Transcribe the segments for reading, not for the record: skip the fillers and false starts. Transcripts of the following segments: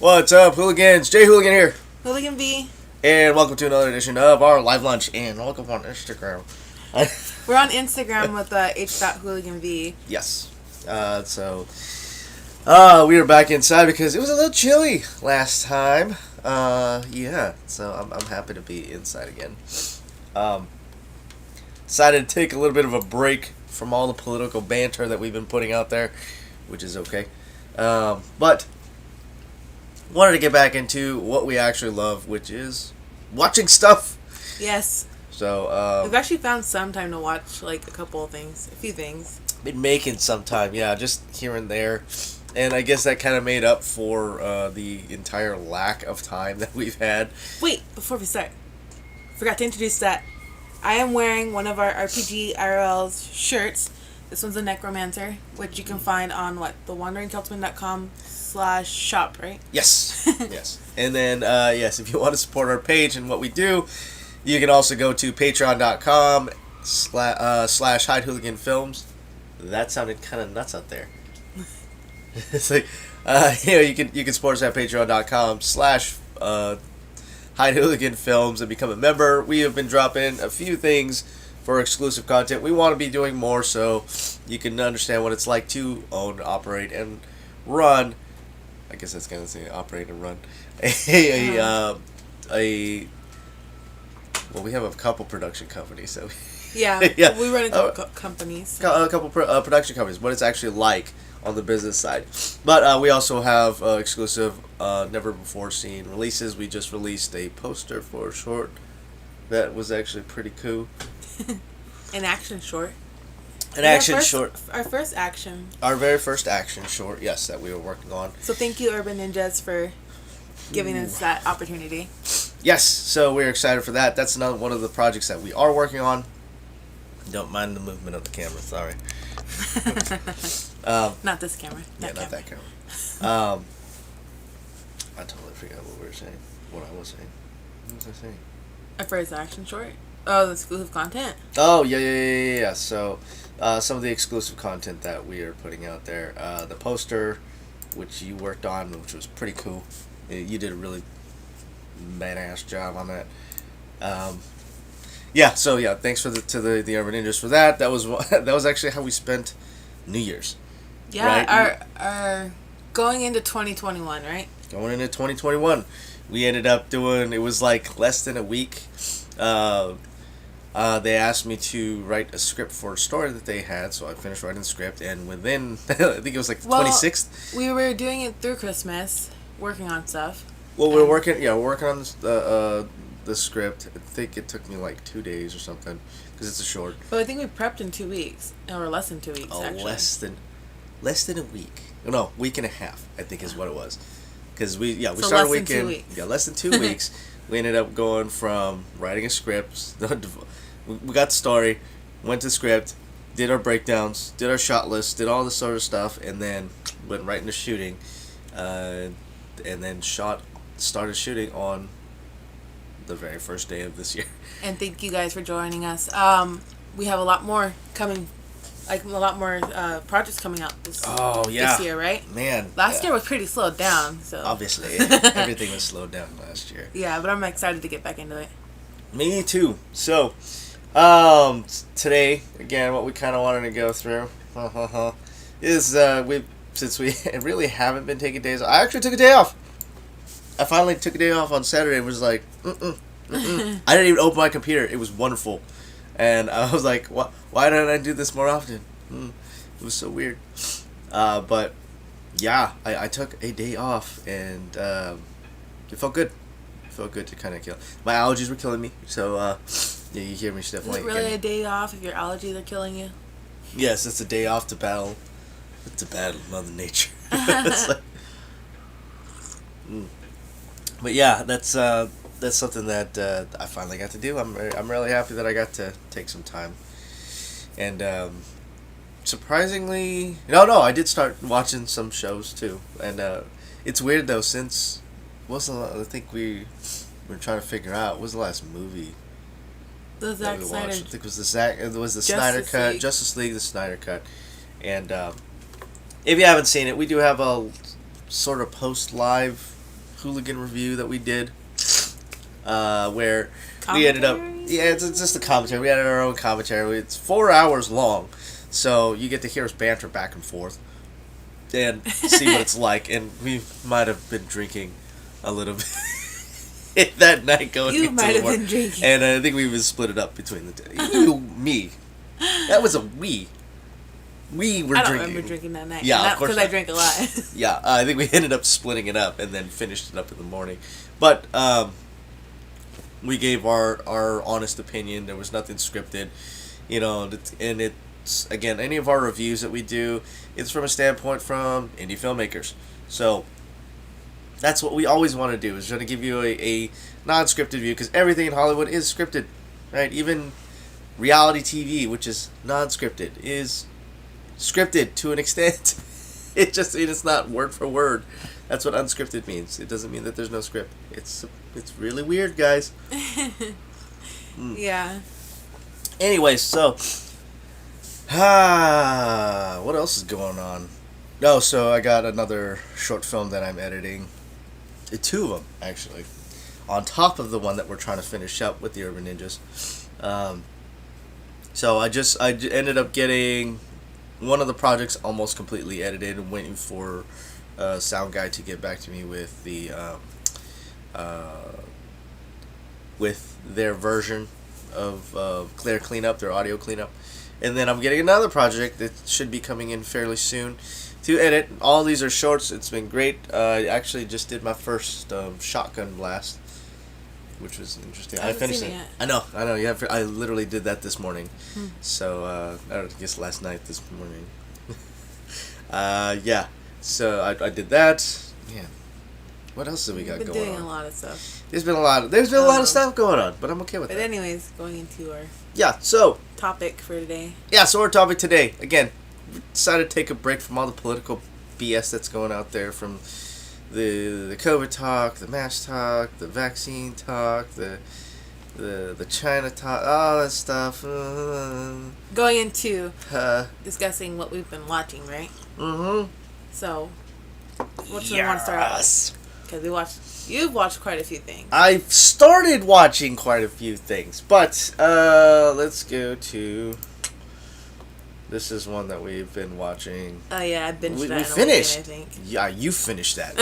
What's up, hooligans? Jay Hooligan here. Hooligan V. And welcome to another edition of our live lunch. And welcome on Instagram. We're on Instagram with h.hooliganv. Yes. We were back inside because it was a little chilly last time. So I'm happy to be inside again. Decided to take a little bit of a break from all the political banter that we've been putting out there, which is okay. But wanted to get back into what we actually love, which is watching stuff. Yes. So we've actually found some time to watch like a few things. Been making some time, yeah, just here and there. And I guess that kind of made up for the entire lack of time that we've had. Wait, before we start, forgot to introduce that I am wearing one of our RPG IRL's shirts. This one's a Necromancer, which you can find on thewanderingkeltsman.com/shop, right? Yes. Yes. And then, if you want to support our page and what we do, you can also go to patreon.com/HideHooliganFilms. That sounded kind of nuts out there. It's like, you can support us at patreon.com/HideHooliganFilms and become a member. We have been dropping a few things for exclusive content. We want to be doing more so you can understand what it's like to own, operate, and run. I guess that's going to say operate and run. Well, we have a couple production companies, so yeah, we run a couple companies. A couple production companies. What it's actually like on the business side, but we also have exclusive, never before seen releases. We just released a poster for a short that was actually pretty cool. An action short. Short. Our first action. Our very first action short, yes, that we were working on. So thank you, Urban Ninjas, for giving us that opportunity. Yes, so we're excited for that. That's another one of the projects that we are working on. Don't mind the movement of the camera, sorry. Not this camera. Not that camera. I totally forgot what we were saying. What I was saying. What was I saying? Our first action short? Oh, the exclusive content? Oh, yeah. So, some of the exclusive content that we are putting out there. The poster, which you worked on, which was pretty cool. You did a really badass job on that. Thanks to the Urban Ninjas for that. That was actually how we spent New Year's. Yeah, right? our going into 2021, right? Going into 2021, we ended up doing, it was like less than a week. They asked me to write a script for a story that they had, so I finished writing the script, and within, I think it was like the 26th. We were doing it through Christmas, working on stuff. Well, we're working on the script. I think it took me like 2 days or something, because it's a short. But I think we prepped in 2 weeks, or less than 2 weeks, actually. Less than a week. No, week and a half, I think is what it was. Because we started less a weekend. Than 2 weeks. Yeah, less than 2 weeks. We ended up going from writing a script. We got the story, went to script, did our breakdowns, did our shot list, did all this sort of stuff, and then went right into shooting, and then started shooting on the very first day of this year. And thank you guys for joining us. We have a lot more coming, like a lot more projects coming out this year, right? Man, last year was pretty slowed down, so obviously everything was slowed down last year. Yeah, but I'm excited to get back into it. Me too. So, today again, what we kind of wanted to go through is since we really haven't been taking days. I actually took a day off. I finally took a day off on Saturday and was like, I didn't even open my computer. It was wonderful. And I was like, why didn't I do this more often? It was so weird. But, yeah, I took a day off, and it felt good. It felt good to kind of kill. My allergies were killing me, so, you hear me definitely. Is it really a day off if your allergies are killing you? Yes, it's a day off to battle. To battle Mother Nature. It's like, But yeah, that's something that I finally got to do. I'm really happy that I got to take some time, and surprisingly, I did start watching some shows too, and it's weird though since I think we were trying to figure out what was the last movie. The Zack Snyder. I think it was the Snyder Cut, Justice League, the Snyder Cut, and if you haven't seen it, we do have a sort of post live hooligan review that we did, where we ended up. Yeah, it's just a commentary. We had our own commentary. It's 4 hours long, so you get to hear us banter back and forth, and see what it's like. And we might have been drinking a little bit that night going into the work. You might have been drinking, and I think we even split it up between the two. Me, that was a we. We were drinking. I don't remember drinking that night. Yeah, of course. Because I drank a lot. Yeah, I think we ended up splitting it up and then finished it up in the morning. But we gave our honest opinion. There was nothing scripted, and it's, again, any of our reviews that we do, it's from a standpoint from indie filmmakers. So that's what we always want to do, is try to give you a non-scripted view, because everything in Hollywood is scripted, right? Even reality TV, which is non-scripted, is scripted to an extent. It's not word for word. That's what unscripted means. It doesn't mean that there's no script. It's really weird, guys. Yeah. Anyways, so what else is going on? No, so I got another short film that I'm editing. 2 of them, actually, on top of the one that we're trying to finish up with the Urban Ninjas. So I ended up getting one of the projects almost completely edited and waiting for sound guy to get back to me with the with their version of their cleanup, their audio cleanup. And then I'm getting another project that should be coming in fairly soon to edit. All these are shorts. It's been great. I actually just did my first shotgun blast, which was interesting. I finished it. Yet. I know. I literally did that this morning. So I guess last night, this morning. Yeah. So I did that. Yeah. What else have we got going on? We've been doing a lot of stuff. There's been a lot of stuff going on, but I'm okay with that. But anyways, going into our topic for today. Yeah, so our topic today, again, we decided to take a break from all the political BS that's going out there, from the COVID talk, the mask talk, the vaccine talk, the China talk, all that stuff. Going into discussing what we've been watching, right? Mm-hmm. So, which one you want to start out with? Because you've watched quite a few things. I've started watching quite a few things, but let's go to. This is one that we've been watching. Oh yeah, I binged that. We finished. Weekend, I think. Yeah, you finished that.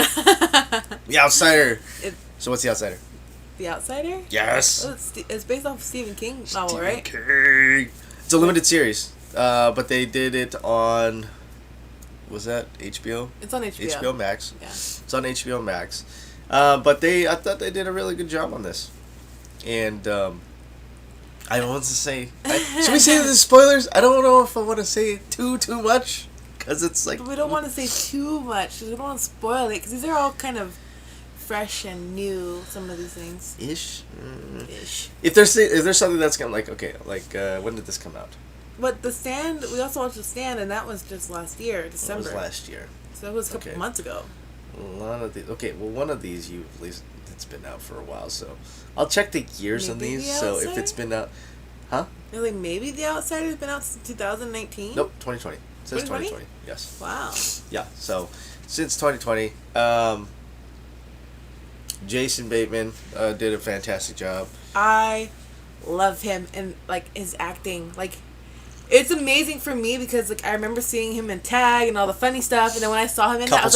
The Outsider. So what's The Outsider? The Outsider? Yes. Oh, it's based off of Stephen King novel, right? King. It's a limited series, but they did it on. Was that HBO? It's on HBO. HBO Max. Yeah. It's on HBO Max. But I thought they did a really good job on this. And I don't want to say. Should we say the spoilers? I don't know if I want to say too much, because it's like. But we don't want to say too much. We don't want to spoil it, because these are all kind of fresh and new. Some of these things. Ish. If there's something that's kind of when did this come out? But The Stand, we also watched The Stand, and that was just last year, December. It was last year. So it was a couple months ago. One of these at least it's been out for a while, so I'll check the years on these. So if it's been out, huh? Really, maybe The Outsider's been out since 2019. Nope, 2020. It says 2020. Yes. Wow. Yeah. So since 2020, Jason Bateman did a fantastic job. I love him and his acting. It's amazing for me because I remember seeing him in Tag and all the funny stuff, and then when I saw him in that, I was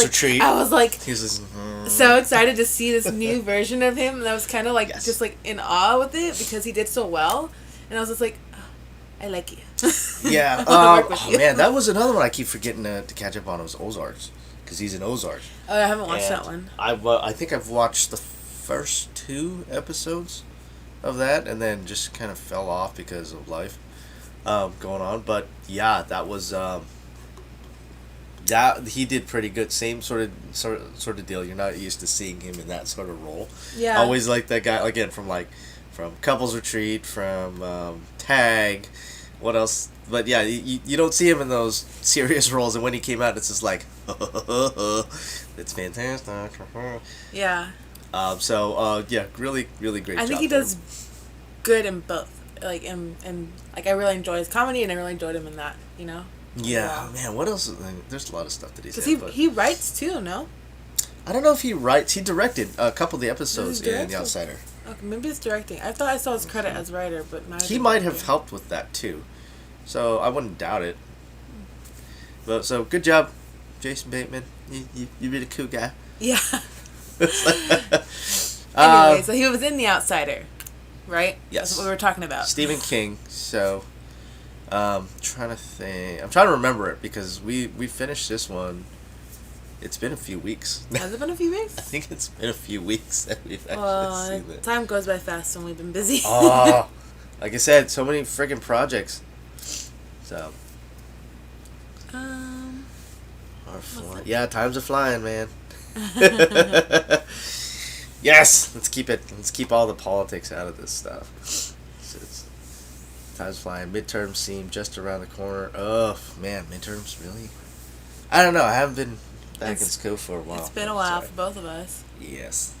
so excited to see this new version of him, and I was kind of just in awe with it because he did so well, and I was just like, oh, I like you. Yeah. Man, that was another one I keep forgetting to catch up on. It was Ozarks, because he's in Ozarks. Oh, I haven't watched that one. I think I've watched the first 2 episodes of that, and then just kind of fell off because of life. Going on, but yeah, that was that he did pretty good. Same sort of deal. You're not used to seeing him in that sort of role. Yeah, always like that guy again from Couples Retreat, from Tag. What else? But yeah, you don't see him in those serious roles, and when he came out, it's just it's fantastic. Yeah. Yeah, really great. I think he does good in both. I really enjoy his comedy, and I really enjoyed him in that, Yeah, man, what else? There's a lot of stuff that he's in. Because he writes, too, no? I don't know if he writes. He directed a couple of the episodes in The Outsider. Okay, maybe it's directing. I thought I saw his credit as writer, but he might have helped with that too. So I wouldn't doubt it. But so good job, Jason Bateman. You really cool guy. Yeah. Anyway, so he was in The Outsider, right? Yes. That's what we were talking about. Stephen King. So, trying to think. I'm trying to remember it because we finished this one. It's been a few weeks. Has it been a few weeks? I think it's been a few weeks that we've actually seen it. Time goes by fast when we've been busy. Oh, like I said, so many freaking projects. So. Yeah, times are flying, man. Yes, let's keep it. Let's keep all the politics out of this stuff. Time's flying. Midterms seem just around the corner. Oh man, midterms really? I don't know. I haven't been back in school for a while. It's been a while for both of us. Yes.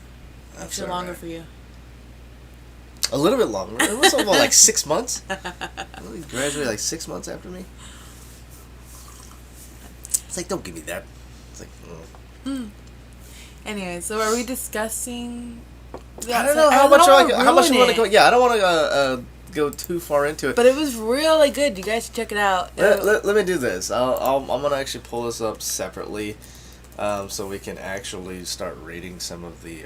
Actually, longer for you. A little bit longer. It was about like 6 months. You graduated like 6 months after me. It's like, don't give me that. It's like, Anyway, so are we discussing? I don't know how much you want to go. Yeah, I don't want to go too far into it. But it was really good. You guys should check it out. Let me do this. I'm gonna actually pull this up separately, so we can actually start reading some of the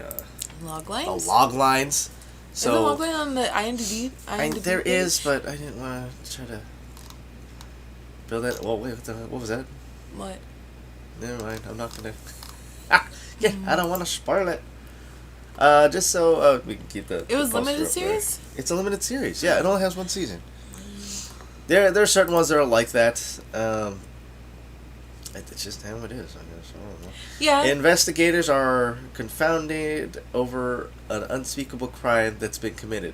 log lines. The log lines. So is the log line on the IMDb? There is, but I didn't want to try to build that. Well, wait, what was that? What? Never mind. I'm not gonna. Yeah, I don't want to spoil it. Just so we can keep the. It was limited series. It's a limited series. Yeah, it only has one season. There are certain ones that are like that. It's just how it is, I guess. I don't know. Yeah. Investigators are confounded over an unspeakable crime that's been committed.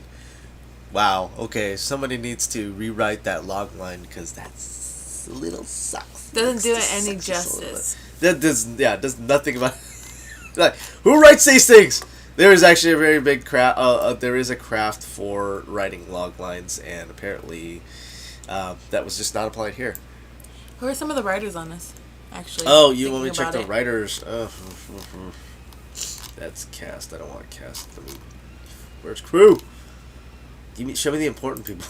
Wow. Okay, somebody needs to rewrite that log line because that's a little sucks. Doesn't do it any justice. That does nothing about. Like, who writes these things? There is actually a very big craft. There is a craft for writing log lines, and apparently, that was just not applied here. Who are some of the writers on this? Actually. Oh, you want me to check the writers? That's cast. I don't want to cast. Where's crew? Show me the important people.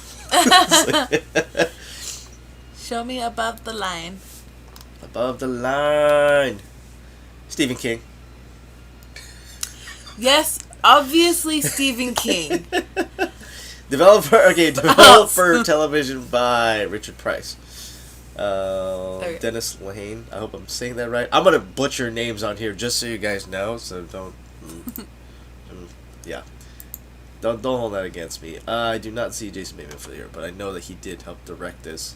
Show me above the line. Above the line. Stephen King. Yes, obviously Stephen King. Developer television by Richard Price. Dennis Lehane. I hope I'm saying that right. I'm gonna butcher names on here just so you guys know. So don't. Yeah. Don't hold that against me. I do not see Jason Bateman for the year, but I know that he did help direct this.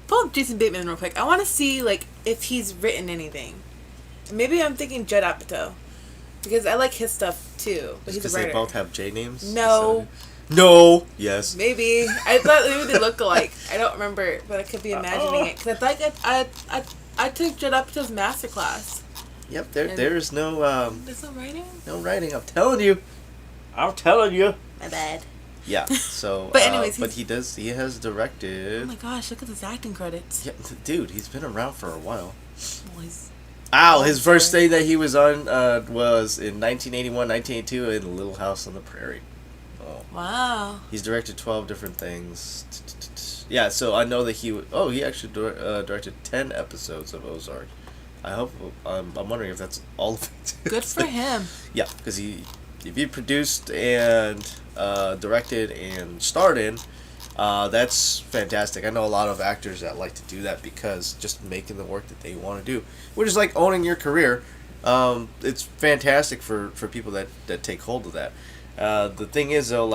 Pull up Jason Bateman real quick. I want to see if he's written anything. Maybe I'm thinking Judd Apatow. Because I like his stuff too. But he's a writer. Because they both have J names? No. No. Yes. Maybe. I thought maybe they look alike. I don't remember, but I could be imagining it. Because I took Judd Apatow's masterclass. Yep. There's no. There's no writing. No writing. I'm telling you. My bad. Yeah. So. But anyways, but he has directed. Oh my gosh! Look at his acting credits. Yeah, dude, he's been around for a while. Well, his first thing that he was on was in 1981, 1982 in Little House on the Prairie. Oh. Wow. He's directed 12 different things. Yeah, so I know that he actually directed 10 episodes of Ozark. I'm wondering if that's all of it. Good for him. Yeah, because if he produced and directed and starred in, that's fantastic. I know a lot of actors that like to do that because just making the work that they want to do, which is like owning your career. It's fantastic for people that take hold of that. The thing is though,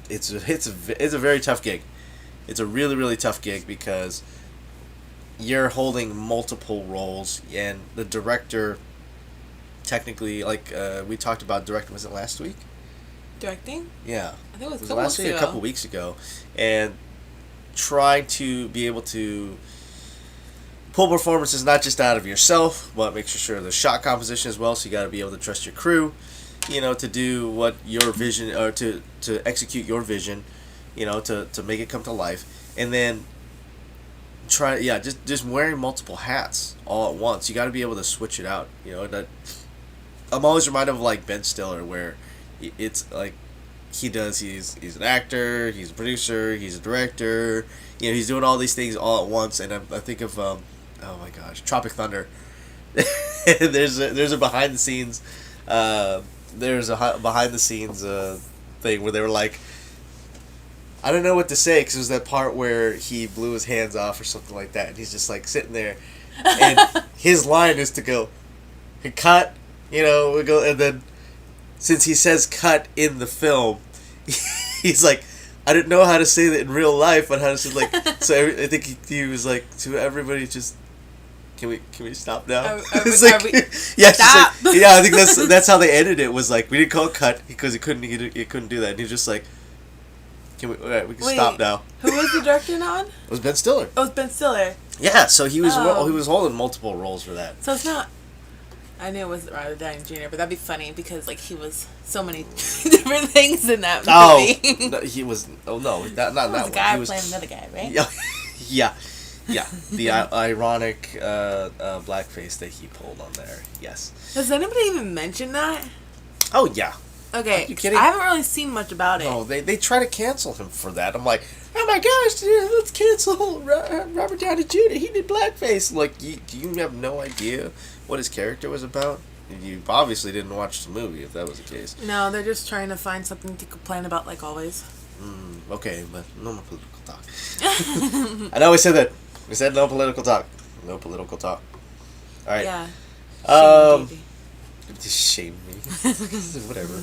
it's a very tough gig. It's a really, really tough gig because you're holding multiple roles, and the director technically, we talked about directing, was it last week? Directing? Yeah. I think it was last week, a couple weeks ago. And trying to be able to pull performances not just out of yourself, but make sure the shot composition as well, so you got to be able to trust your crew, to do what your vision, or to execute your vision, to make it come to life. And then just wearing multiple hats all at once. You got to be able to switch it out, that I'm always reminded of like Ben Stiller, where it's like he's an actor, he's a producer, he's a director. You know, he's doing all these things all at once, and I think of oh my gosh, Tropic Thunder. there's a behind the scenes thing where they were like, I don't know what to say, because it was that part where he blew his hands off or something like that, and he's just like sitting there, and his line is to go, cut, you know, we go, and then since he says cut in the film, he's like, I didn't know how to say that in real life, but how to say, like, so I think he was like, to everybody, just, can we stop now? Yeah, stop. Like, yeah, I think that's how they ended it, was like, we didn't call it cut because he couldn't do that, and he was just like, we can stop now. Who was the director on? It was Ben Stiller. Oh, it was Ben Stiller. Yeah, so he was holding multiple roles for that. So it's not. I knew it was Robert Downey Jr., but that'd be funny because like he was so many different things in that movie. Oh, no, he was. Oh no, not that one. The guy playing another guy, right? Yeah. The ironic blackface that he pulled on there. Yes. Has anybody even mentioned that? Oh yeah. Okay, are you kidding? I haven't really seen much about it. No, they try to cancel him for that. I'm like, oh my gosh, dude, let's cancel Robert Downey Jr. He did blackface. Like, you have no idea what his character was about? You obviously didn't watch the movie, if that was the case. No, they're just trying to find something to complain about, like always. Okay, but no more political talk. I know we said that. We said no political talk. No political talk. All right. Yeah. Shame me. Whatever.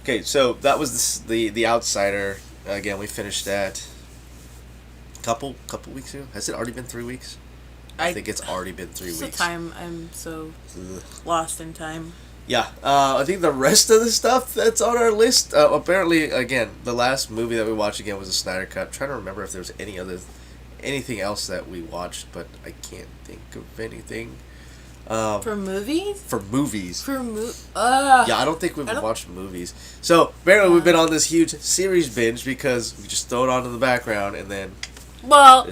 Okay, so that was the Outsider. Again, we finished that couple weeks ago. Has it already been 3 weeks? I think it's already been 3 weeks. The time, I'm so lost in time. Yeah, I think the rest of the stuff that's on our list, apparently, again, the last movie that we watched again was a Snyder Cut. I'm trying to remember if there was anything else that we watched, but I can't think of anything. For movies? For movies. Yeah, I don't think we've watched movies. So, apparently we've been on this huge series binge because we just throw it on in the background and then... Well,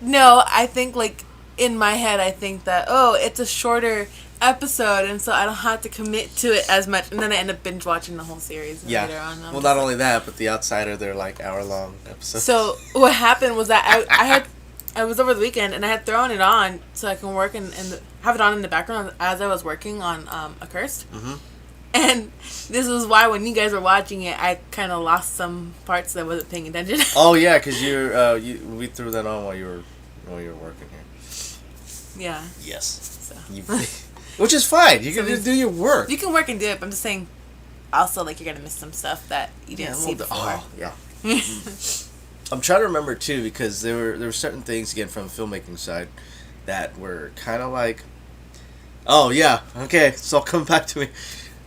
no, I think, like, in my head, I think that, it's a shorter episode, and so I don't have to commit to it as much, and then I end up binge watching the whole series later on. Well, not only that, but The Outsider, they're like hour-long episodes. So, what happened was that I was over the weekend, and I had thrown it on so I can work and have it on in the background as I was working on Accursed. Mm-hmm. And this is why when you guys were watching it, I kind of lost some parts that I wasn't paying attention. Oh yeah, because we threw that on while you were working here. Yeah. Yes. So. Which is fine. You can just do your work. You can work and do it. But I'm just saying. Also, like, you're gonna miss some stuff that you didn't see before. Oh yeah. I'm trying to remember too, because there were certain things again from the filmmaking side that were kind of like, oh yeah, okay, it's all coming back to me.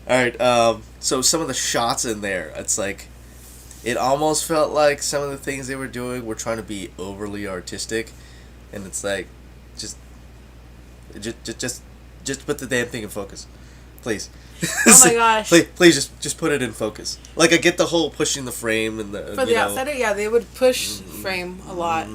All right, so some of the shots in there, it's like, it almost felt like some of the things they were doing were trying to be overly artistic, and it's like, just put the damn thing in focus, please. Oh my gosh! Please just put it in focus. Like, I get the whole pushing the frame and the for the Outsider, yeah, they would push frame a lot.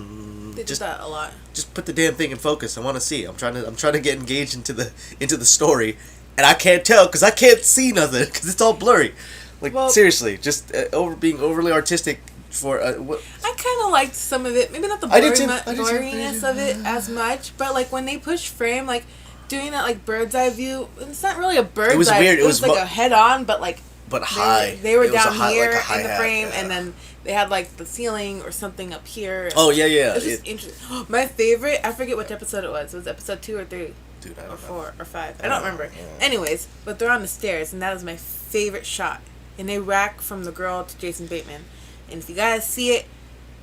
They did that a lot. Just put the damn thing in focus. I want to see. I'm trying to get engaged into the story, and I can't tell because I can't see nothing because it's all blurry. Like, seriously, just being overly artistic for what. I kind of liked some of it. Maybe not the blurriness of it as much, but like when they push frame, like. Doing that like bird's eye view. It's not really a bird's eye. It was weird. It was like a head on, but like. But high. They were down here in the frame, and then they had like the ceiling or something up here. Oh yeah. It was just interesting. My favorite. I forget which episode it was. It was episode 2 or 3. Dude, I don't or 4 know. or 5. I don't remember. Yeah. Anyways, but they're on the stairs, and that was my favorite shot. And they rack from the girl to Jason Bateman, and if you guys see it,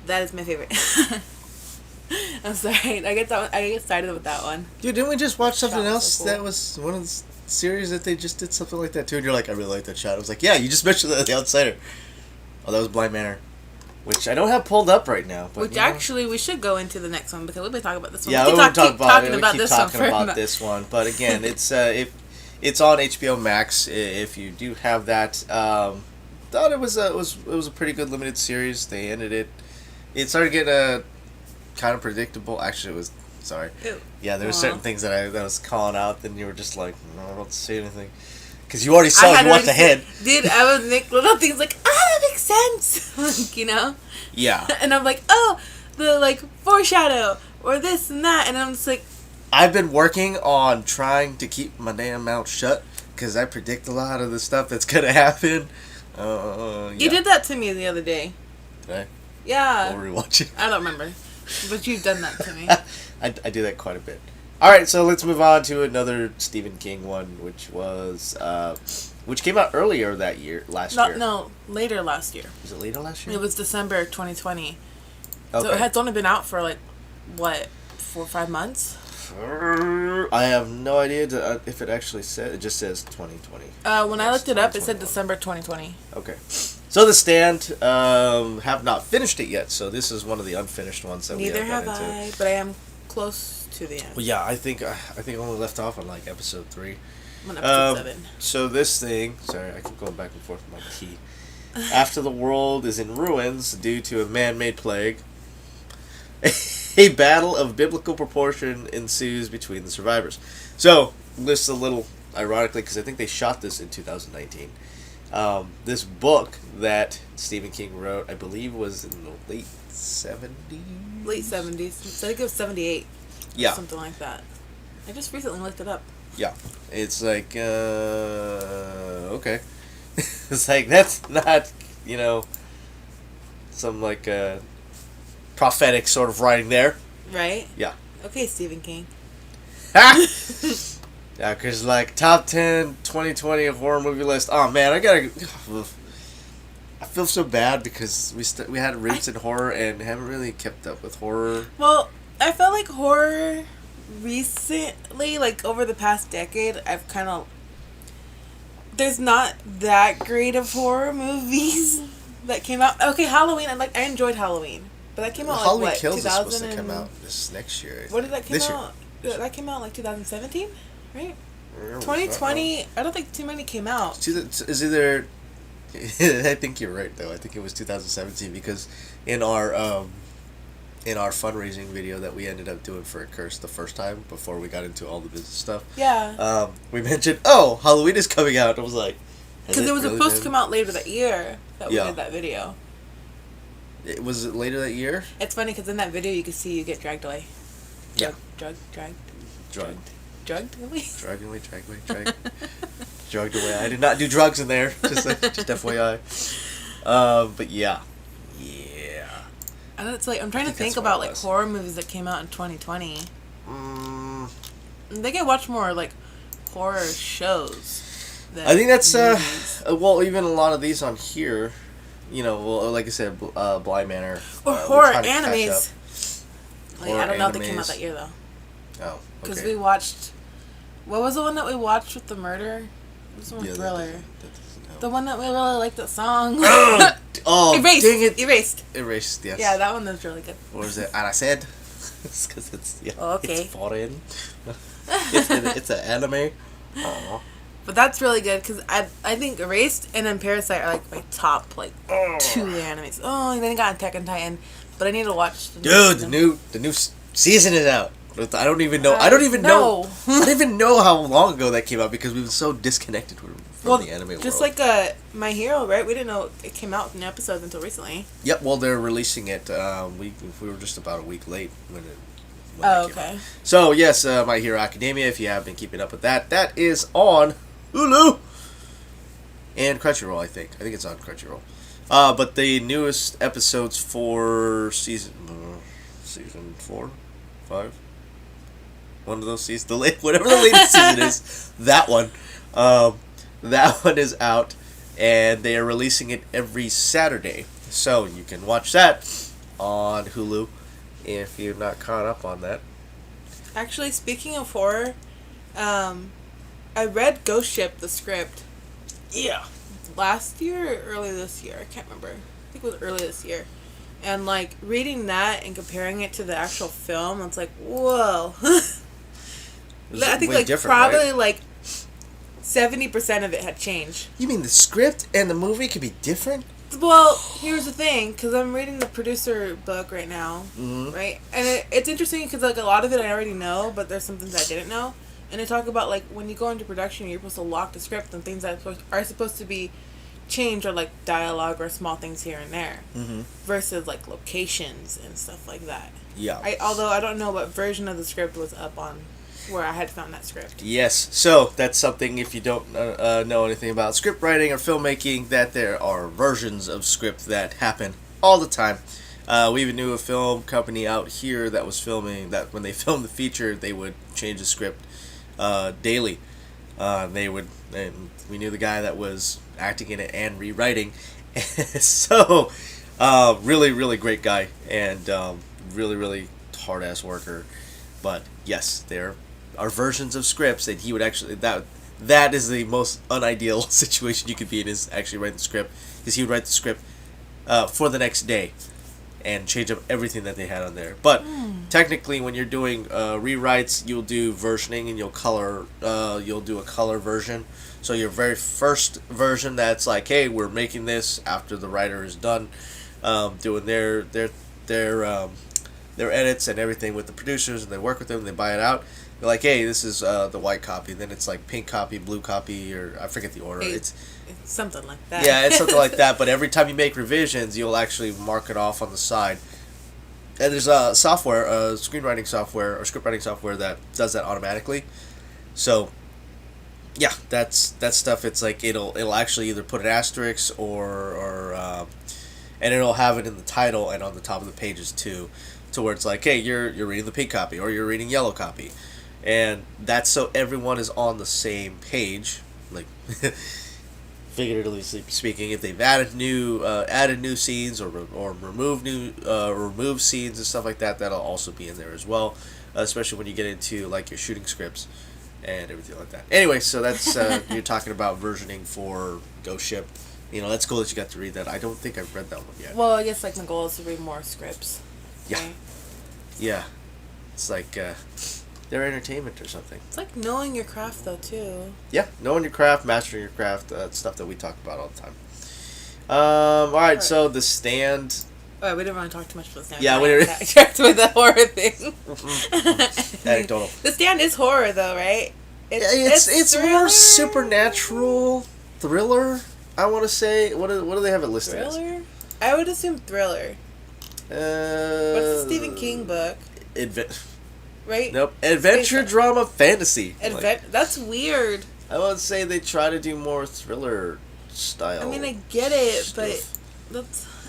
that is my favorite. I'm sorry. I get excited with that one. Dude, didn't we just watch something else so cool. That was one of the series that they just did something like that too? And you're like, I really like that shot. I was like, yeah, you just mentioned that, The Outsider. Oh, that was Blind Manor, which I don't have pulled up right now. But, which actually we should go into the next one because we'll be talking about this one. Yeah, we'll keep talking about this one. But again, it's it's on HBO Max. If you do have that, thought it was a pretty good limited series. They ended it. It started getting kind of predictable. Actually, it was. Sorry. Ew. Yeah, there were certain things that I was calling out. Then you were just like, no, I don't see anything. Because you already saw you watched ahead. Dude, I would make little things like, that makes sense. Like, you know? Yeah. And I'm like, oh, the, like, foreshadow, or this and that. And I'm just like... I've been working on trying to keep my damn mouth shut, because I predict a lot of the stuff that's going to happen. Yeah. You did that to me the other day. Did I? Yeah. What were we watching? I don't remember. But you've done that to me. I do that quite a bit. Alright, so let's move on to another Stephen King one, which came out earlier that year, last year. No, later last year. Was it later last year? It was December 2020. Okay. So it has only been out for, like, what, 4 or 5 months? I have no idea if it actually said. It just says 2020. When I looked it up, it said December 2020. Okay. So The Stand, have not finished it yet, so this is one of the unfinished ones that Neither we have have got into. I, but I am close to the end. Well, yeah, I think I only left off on like episode 3. I'm on episode 7. So this thing, sorry, I keep going back and forth with my tea. After the world is in ruins due to a man-made plague, a battle of biblical proportion ensues between the survivors. So, this a little ironically, because I think they shot this in 2019. This book that Stephen King wrote, I believe, was in the late 70s? Late 70s. I think it was 78. Yeah. Something like that. I just recently looked it up. Yeah. It's like, okay. It's like, that's not, some, like, prophetic sort of writing there. Right? Yeah. Okay, Stephen King. Yeah, because, like, top 10 2020 horror movie list. Oh, man, I feel so bad because we had roots in horror and haven't really kept up with horror. Well, I felt like horror recently, like, over the past decade, I've kind of... There's not that great of horror movies that came out. Okay, Halloween, I enjoyed Halloween. But that came out, Halloween like, what, Kills is 2000 supposed to come out this next year. What did that come this out? Year. That came out, like, 2017, right? 2020, I don't think too many came out. Is either... I think you're right, though. I think it was 2017 because in our fundraising video that we ended up doing for A Curse the first time before we got into all the business stuff. Yeah. We mentioned, Halloween is coming out. I was like... Because it was supposed to come out later that year that we did that video. Was it later that year? It's funny because in that video you can see you get dragged away. Drugged away. Dragged away. I did not do drugs in there. Just FYI. But yeah. And it's like I'm trying to think about like horror movies that came out in 2020. I think I watch more like horror shows. I think that's even a lot of these on here. Like I said, Bly Manor. Or horror animes. Like, I don't know if they came out that year, though. Oh, okay. Because we watched... What was the one that we watched with the murder? It was one thriller. The one that we really liked, that song. Erased. Dang it. Erased, yes. Yeah, that one was really good. What was it? Aracid? Because okay. It's foreign. It's an anime. Aww. But that's really good because I think Erased and then Parasite are like my top two animes. Oh, then I got Attack on Titan, but I need to watch. The new season is out. I don't even know. I don't even know how long ago that came out because we've been so disconnected from the anime world. Just like My Hero, right? We didn't know it came out in episodes until recently. Yep. Well, they're releasing it. We were just about a week late when it. Okay. So yes, My Hero Academia. If you have been keeping up with that is on Hulu and Crunchyroll. I think it's on Crunchyroll. But the newest episodes for season 4, 5, one of those seasons, whatever the latest season is, that one is out, and they are releasing it every Saturday. So you can watch that on Hulu if you're not caught up on that. Actually, speaking of horror, I read Ghost Ship, the script. Yeah. Last year or early this year? I can't remember. I think it was early this year. And, like, reading that and comparing it to the actual film, it's like, whoa. I think, like, probably, right? Like, 70% of it had changed. You mean the script and the movie could be different? Well, here's the thing, because I'm reading the producer book right now, right? And it's interesting because, like, a lot of it I already know, but there's some things I didn't know. and they talk about like when you go into production, you're supposed to lock the script and things that are supposed to be changed, or like dialogue or small things here and there, versus like locations and stuff like that. Yeah. Although I don't know what version of the script was up on where I had found that script. Yes, so that's something, if you don't know anything about script writing or filmmaking, that there are versions of script that happen all the time. We even knew a film company out here that was filming, that when they filmed the feature, they would change the script daily. And we knew the guy that was acting in it and rewriting. So, really, really great guy, and really, really hard-ass worker. But yes, there are versions of scripts that he would actually, that is the most unideal situation you could be in, is actually writing the script, because he would write the script for the next day and change up everything that they had on there. But technically, when you're doing rewrites, you'll do versioning, and you'll do a color version. So your very first version, that's like, hey, we're making this after the writer is done doing their edits and everything with the producers, and they work with them, and they buy it out. They're like, hey, this is the white copy. Then it's like pink copy, blue copy, or I forget the order. It's something like that. Yeah, it's something like that. But every time you make revisions, you'll actually mark it off on the side. And there's a software, screenwriting software or script writing software that does that automatically. So, yeah, that's stuff. It's like it'll actually either put an asterisk or and it'll have it in the title and on the top of the pages too, to where it's like, hey, you're reading the pink copy or you're reading yellow copy, and that's so everyone is on the same page, like. Figuratively speaking, if they've added new scenes or removed scenes and stuff like that, that'll also be in there as well. Especially when you get into like your shooting scripts and everything like that. Anyway, so that's you're talking about versioning for Ghost Ship. You know, that's cool that you got to read that. I don't think I've read that one yet. Well, I guess like my goal is to read more scripts. Yeah, right? Yeah, it's like. Their entertainment or something. It's like knowing your craft though too. Yeah, knowing your craft, mastering your craft, stuff that we talk about all the time. All right, so The Stand. Oh, we didn't want to talk too much about The Stand. Yeah, we didn't. Backtracked with the horror thing. Anecdotal. The Stand is horror though, right? It's more supernatural thriller. I want to say. What do they have it listed as? Thriller? I would assume thriller. What's the Stephen King book? Right? Nope. Adventure, drama, fantasy. That's weird. I would say they try to do more thriller style. I mean, I get it, but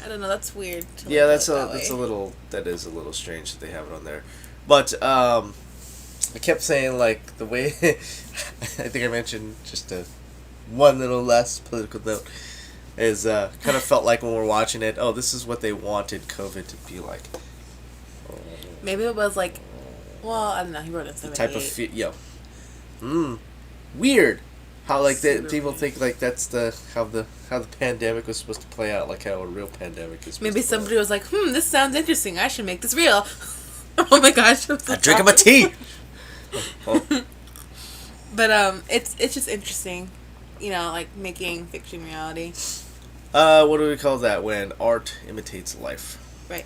I don't know. That's weird. Yeah, that is a little strange that they have it on there. But I kept saying like the way I think I mentioned just one little less political note is kind of felt like when we're watching it. Oh, this is what they wanted COVID to be like. Maybe it was like. Well, I don't know. He wrote it in 78. Type of weird. How like people think like that's how the pandemic was supposed to play out, like how a real pandemic is. Maybe somebody was like, this sounds interesting. I should make this real. Oh my gosh! I'm drinking my tea. But it's just interesting, you know, like making fiction reality. What do we call that when art imitates life? Right.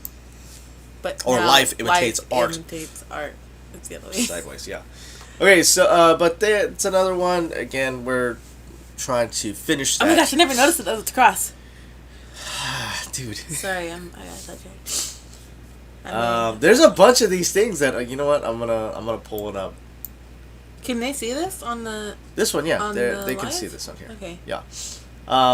But life imitates art. Imitates art. It's the other way. Sideways, yeah. Okay, so but it's another one. Again, we're trying to finish that. Oh my gosh! I never noticed that was a cross. Dude. Sorry, I got that. There's a bunch of these things that you know what I'm gonna pull it up. Can they see this on the? This one, yeah, they can live? see this on here. Okay. Yeah.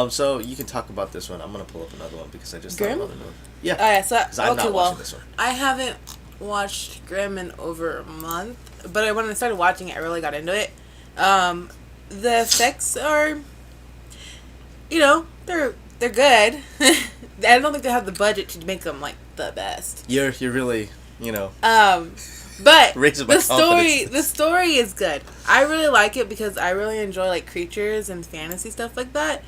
So you can talk about this one. I'm gonna pull up another one because I just thought about another one. Yeah. Oh yeah. So I'm not watching this one. I haven't watched Grimm in over a month, but when I started watching it, I really got into it. The effects are, you know, they're good. I don't think they have the budget to make them like the best. You're really, you know. But the story is good. I really like it because I really enjoy like creatures and fantasy stuff like that.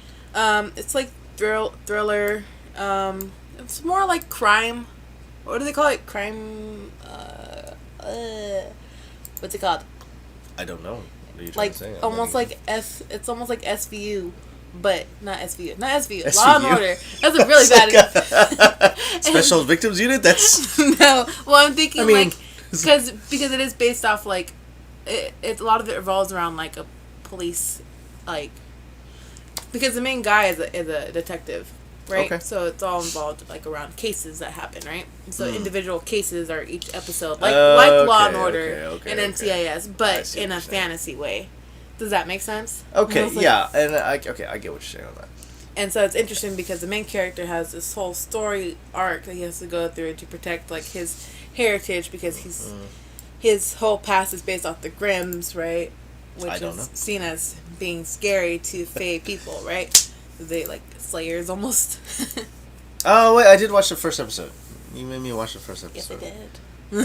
It's like thriller. It's more like crime. What do they call it? Crime. What's it called? I don't know. What are you trying to say? Almost like It's almost like SVU, but not SVU. Not SVU. SVU? Law and Order. That's a really bad. Special Victims Unit. That's no. Well, I'm thinking because it is based off like a lot of it revolves around like a police, like, because the main guy is a detective, right? Okay. So it's all involved like around cases that happen, right? So individual cases are each episode, like Law and Order and NCIS, but in a fantasy way. Does that make sense? Okay, yeah, and I get what you're saying on that. And so it's interesting because the main character has this whole story arc that he has to go through to protect like his heritage, because his whole past is based off the Grimms, right? Which is seen as being scary to Fae people, right? They like slayers almost. Oh wait, I did watch the first episode. You made me watch the first episode. Yes, I did.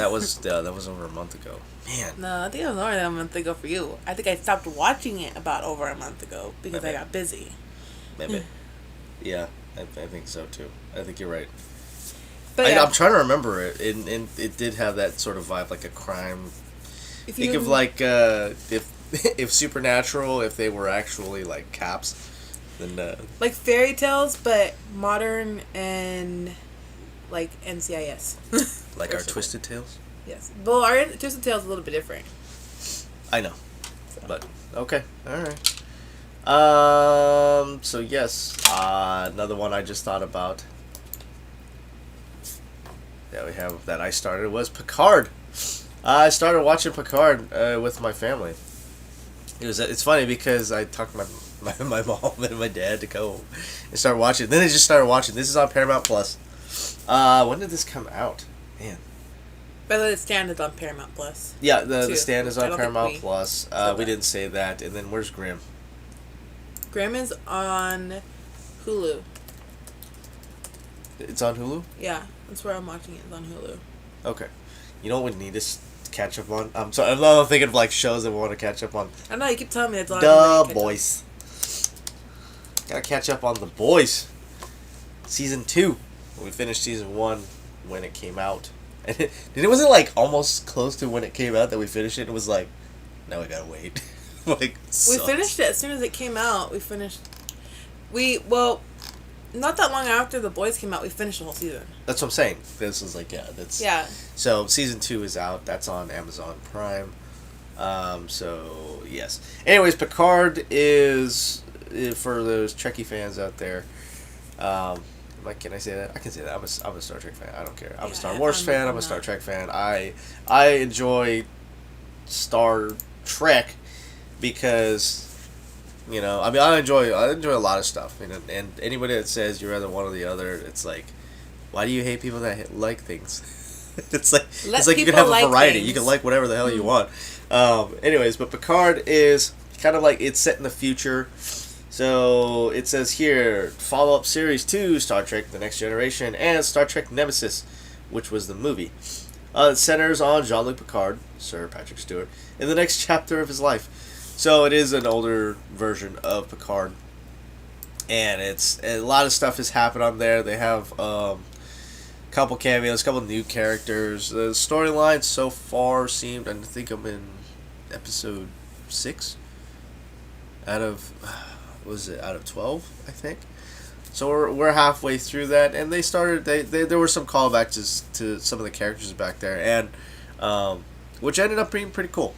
That was over a month ago. Man. No, I think it was more than a month ago for you. I think I stopped watching it about over a month ago because I got busy. Maybe. Yeah, I think so too. I think you're right. But I'm trying to remember it, and it did have that sort of vibe, like a crime. Think of like if Supernatural, if they were actually like cops, then like fairy tales, but modern and like NCIS. Like our Twisted Tales. Yes, well, our Twisted Tales is a little bit different. I know, but okay, all right. So yes, another one I just thought about that we have that I started was Picard. I started watching Picard with my family. It's funny because I talked my mom and my dad to go and start watching. Then I just started watching. This is on Paramount Plus. When did this come out? Man. By the way, The Stand is on Paramount Plus. Yeah, the Stand is on Paramount Plus. We didn't say that. And then where's Grimm? Grimm is on Hulu. It's on Hulu? Yeah, that's where I'm watching it. It's on Hulu. Okay. You know what we need to catch up on? I'm sorry, I'm not thinking of like shows that we want to catch up on. I know, you keep telling me it's on The Boys. Gotta catch up on The Boys. Season 2. We finished season 1 when it came out. And it wasn't like almost close to when it came out that we finished it. It was like, now we gotta wait. Like, we finished it as soon as it came out. Not that long after The Boys came out, we finished the whole season. That's what I'm saying. This is like, yeah. So season 2 is out. That's on Amazon Prime. So yes. Anyways, Picard is, for those Trekkie fans out there. Can I say that? I can say that. I'm a Star Trek fan. I don't care. I'm a Star Wars fan. I'm a Star Trek fan. I enjoy Star Trek because, I enjoy a lot of stuff. And anybody that says you're either one or the other, it's like, why do you hate people that like things? it's like you can have a variety. Things. You can like whatever the hell you want. Anyways, but Picard is kind of like, it's set in the future. So it says here, follow-up series to Star Trek The Next Generation and Star Trek Nemesis, which was the movie. It centers on Jean-Luc Picard, Sir Patrick Stewart, in the next chapter of his life. So it is an older version of Picard. And a lot of stuff has happened on there. They have a couple cameos, a couple new characters. The storyline so far seemed, I think I'm in episode 6 out of 12, I think. So we're halfway through that, and there were some callbacks to some of the characters back there, and which ended up being pretty cool,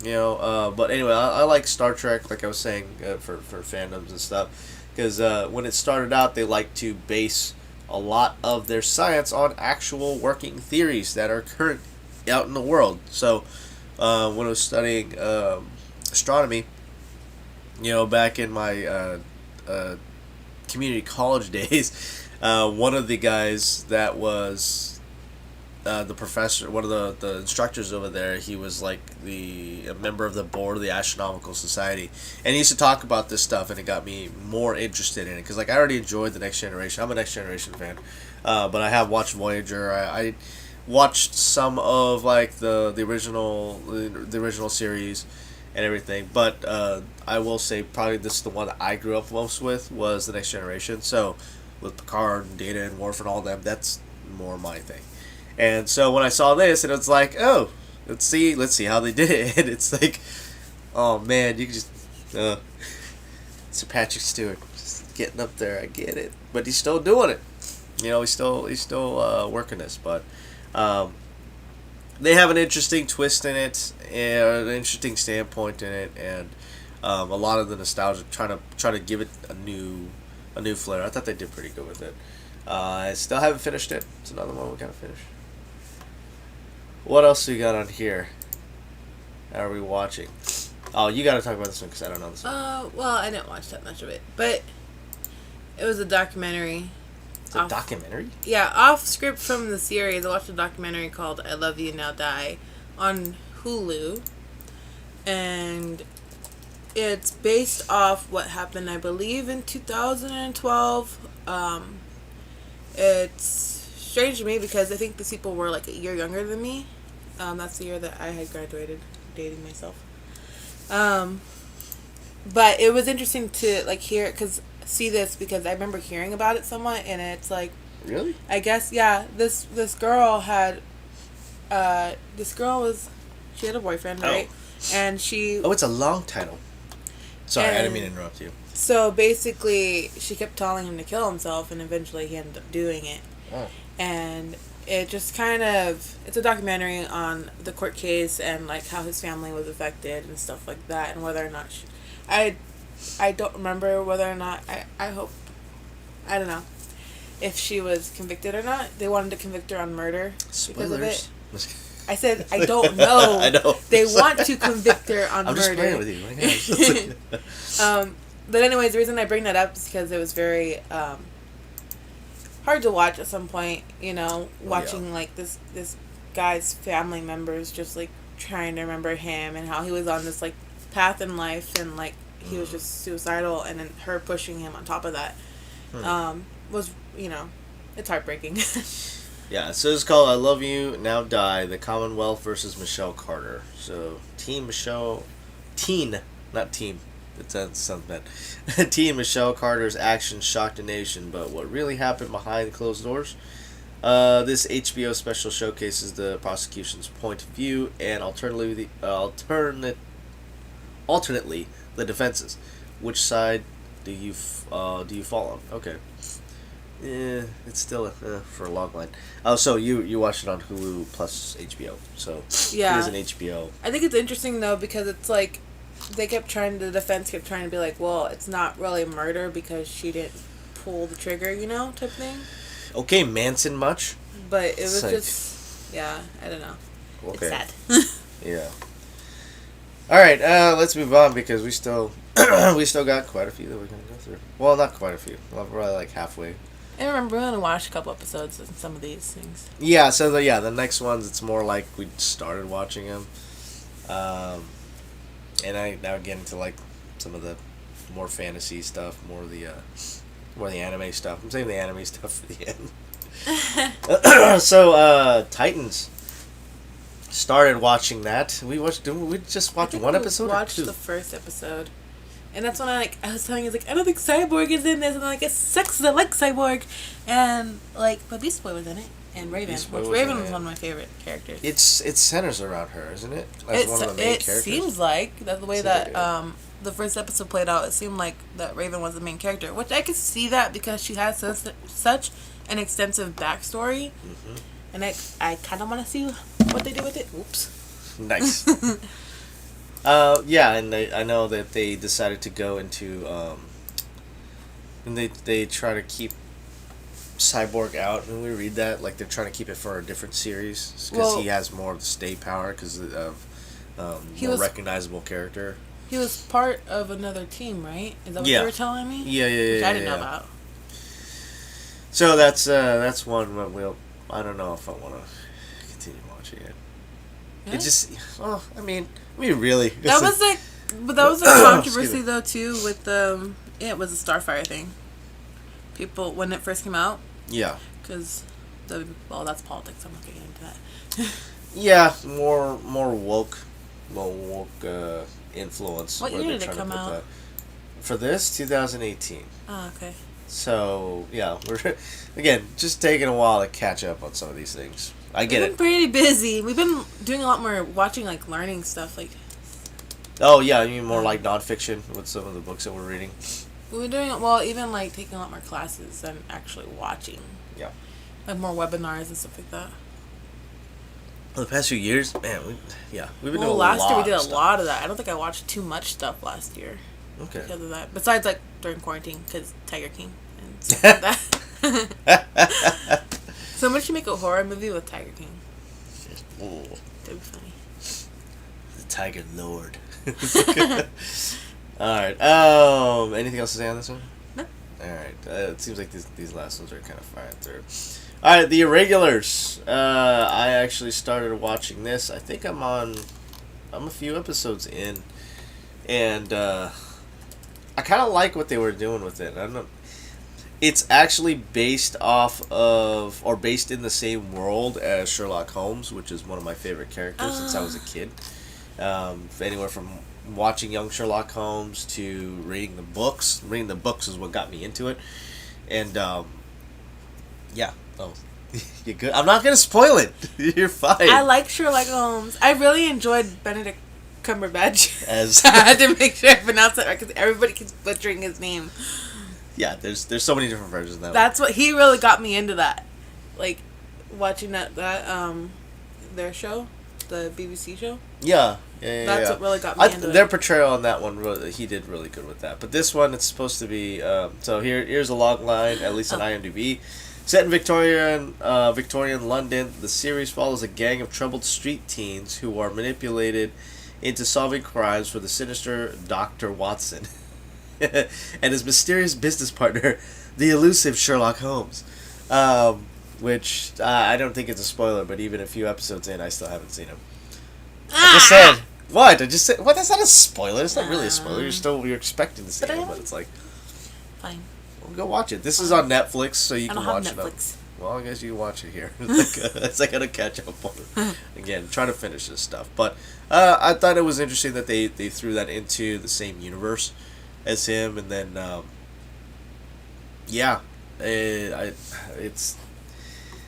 but anyway, I like Star Trek, like I was saying, for fandoms and stuff, because when it started out, they like to base a lot of their science on actual working theories that are current out in the world. So when I was studying astronomy, back in my community college days, one of the guys that was the professor, one of the instructors over there, he was like a member of the board of the Astronomical Society, and he used to talk about this stuff, and it got me more interested in it, because like I already enjoyed The Next Generation. I'm a Next Generation fan, but I have watched Voyager. I watched some of like the original series and everything, but I will say probably this is the one that I grew up most with, was The Next Generation. So with Picard and Data and Worf and all them, that's more my thing. And so when I saw this, and it's like, oh, let's see how they did it. And it's like, oh man, you can just Sir Patrick Stewart just getting up there. I get it, but he's still doing it. He's still working this. But they have an interesting twist in it, and an interesting standpoint in it, and a lot of the nostalgia, trying to give it a new flair. I thought they did pretty good with it. I still haven't finished it. It's another one we gotta finish. What else we got on here? Are we watching? Oh, you gotta talk about this one because I don't know this one. Well, I didn't watch that much of it, but it was a documentary. It's a documentary? Yeah, off script from the series. I watched a documentary called "I Love You Now Die" on Hulu, and it's based off what happened, I believe, in 2012. It's strange to me because I think these people were like a year younger than me. That's the year that I had graduated, dating myself. But it was interesting to like hear see this because I remember hearing about it somewhat, and it's like, really? I guess, yeah. This girl had, she had a boyfriend, right? And she. Oh, it's a long title. Sorry, I didn't mean to interrupt you. So basically, she kept telling him to kill himself, and eventually he ended up doing it. Oh. And it just kind of, it's a documentary on the court case and like how his family was affected and stuff like that, and whether or not I don't remember whether or not I hope, I don't know if she was convicted or not. They wanted to convict her on murder. Spoilers. Because of it. I said I don't know. I know. They want to convict her on murder. I'm just playing with you. But anyways, the reason I bring that up is because it was very hard to watch at some point. You know, watching like this guy's family members just like trying to remember him and how he was on this like path in life, and like he was just suicidal, and then her pushing him on top of that was, you know, it's heartbreaking. Yeah, so it's called "I Love You Now Die: The Commonwealth versus Michelle Carter." So not team. That sounds bad. Teen Michelle Carter's actions shocked the nation, but what really happened behind closed doors? This HBO special showcases the prosecution's point of view and alternately the defense's. Which side do you fall on? Okay. It's still for a long line. Oh, so you watched it on Hulu plus HBO. So yeah, it is an HBO. I think it's interesting though because it's like the defense kept trying to be like, well, it's not really murder because she didn't pull the trigger, you know, type thing. Okay, Manson much? But it was just, yeah, I don't know. Okay. It's sad. Yeah. All right, let's move on because we still got quite a few that we're gonna go through. Well, not quite a few. We're probably like halfway. I remember we only watched a couple episodes of some of these things. Yeah, so the next ones, it's more like we started watching them. And I now get into like some of the more fantasy stuff, more of the anime stuff. I'm saving the anime stuff for the end. So Titans. Started watching that. We just watched one episode. Watched the first episode, and that's when I was telling you like I don't think Cyborg is in this, and I'm like it sucks. I like Cyborg, and like but Beast Boy was in it, and Raven. Raven was one of my favorite characters. It centers around her, isn't it? As one of the main characters. It seems like that's the way that the first episode played out. It seemed like that Raven was the main character, which I could see that because she has such an extensive backstory. Mm-hmm. And I kind of want to see what they do with it. Oops. Nice. Yeah, and I know that they decided to go into, and they try to keep Cyborg out, and we read that like they're trying to keep it for a different series because he has more of the stay power because of more recognizable character. He was part of another team, right? Is that what you were telling me? Yeah. Which I didn't know about. So that's one that I don't know if I want to continue watching it. Really? It just, I mean, really. That was that was a controversy though too with it was a Starfire thing. People when it first came out. Yeah. Because, that's politics. I'm not getting into that. Yeah, more woke influence. What year did it come out? For this, 2018. Oh, okay. So, yeah, we're, again, just taking a while to catch up on some of these things. I get it. We've been pretty busy. We've been doing a lot more watching, like, learning stuff, like... Oh, yeah, you mean more like nonfiction with some of the books that we're reading? We're doing, even, like, taking a lot more classes than actually watching. Yeah. Like, more webinars and stuff like that. the past few years, man, we've been doing a lot. Last year we did a lot of that. I don't think I watched too much stuff last year. Okay. Because of that, besides like during quarantine, because Tiger King and stuff like that. Someone should make a horror movie with Tiger King. Oh. That'd be funny. The Tiger Lord. All right. Anything else to say on this one? No. All right. It seems like these last ones are kind of firing through. All right, TheIrregulars. I actually started watching this. I think I'm a few episodes in, and I kind of like what they were doing with it. I don't know. It's actually based off of, or based in the same world as Sherlock Holmes, which is one of my favorite characters since I was a kid. Anywhere from watching young Sherlock Holmes to reading the books. Reading the books is what got me into it. And, yeah. Oh, you're good. I'm not going to spoil it. You're fine. I like Sherlock Holmes. I really enjoyed Benedict Cumberbatch. As I had to make sure I pronounced it right because everybody keeps butchering his name. Yeah, there's so many different versions of that. That's what he really got me into that, like watching that their show, the BBC show. Yeah. That's what really got me into their it. portrayal on that one, he did really good with that. But this one, it's supposed to be. So here's a log line, at least on IMDb. Set in Victorian London, the series follows a gang of troubled street teens who are manipulated into solving crimes for the sinister Dr. Watson and his mysterious business partner, the elusive Sherlock Holmes. Which I don't think it's a spoiler, but even a few episodes in, I still haven't seen him. I just said what? I just said what? That's not a spoiler. It's not really a spoiler. You're expecting to see him, but it's like fine. Well, go watch it. This is on Netflix, so you can watch it. Netflix. Well, I guess you can watch it here. It's like I gotta catch up on it. Again, trying to finish this stuff. But I thought it was interesting that they threw that into the same universe as him, and then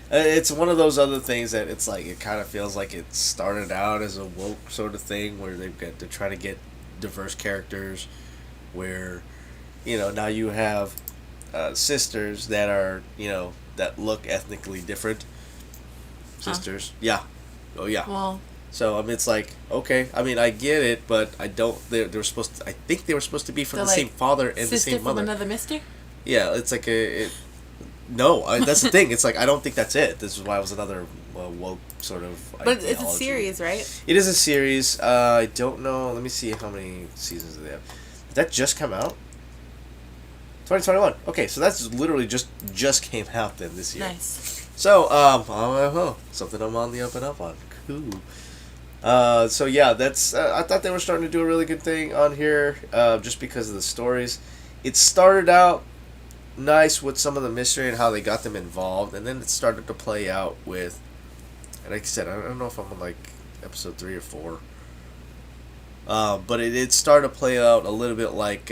it's one of those other things that it's like it kind of feels like it started out as a woke sort of thing where they're trying to get diverse characters, where now you have sisters that are that look ethnically different. Sisters, yeah, oh yeah. Well, so it's like okay. I get it, but I don't. They were supposed to. I think they were supposed to be from the same father and the same mother. From another mister. Yeah, it's like no, that's the thing. It's like I don't think that's it. This is why it was another woke sort of. But it's a series, right? It is a series. I don't know. Let me see how many seasons they have. Did that just come out? 2021. Okay, so that's literally just came out then this year. Nice. So something I'm on the up and up on. Cool. So yeah, that's. I thought they were starting to do a really good thing on here, just because of the stories. It started out nice with some of the mystery and how they got them involved, and then it started to play out with. And like I said, I don't know if I'm on like episode 3 or 4. But it started to play out a little bit like.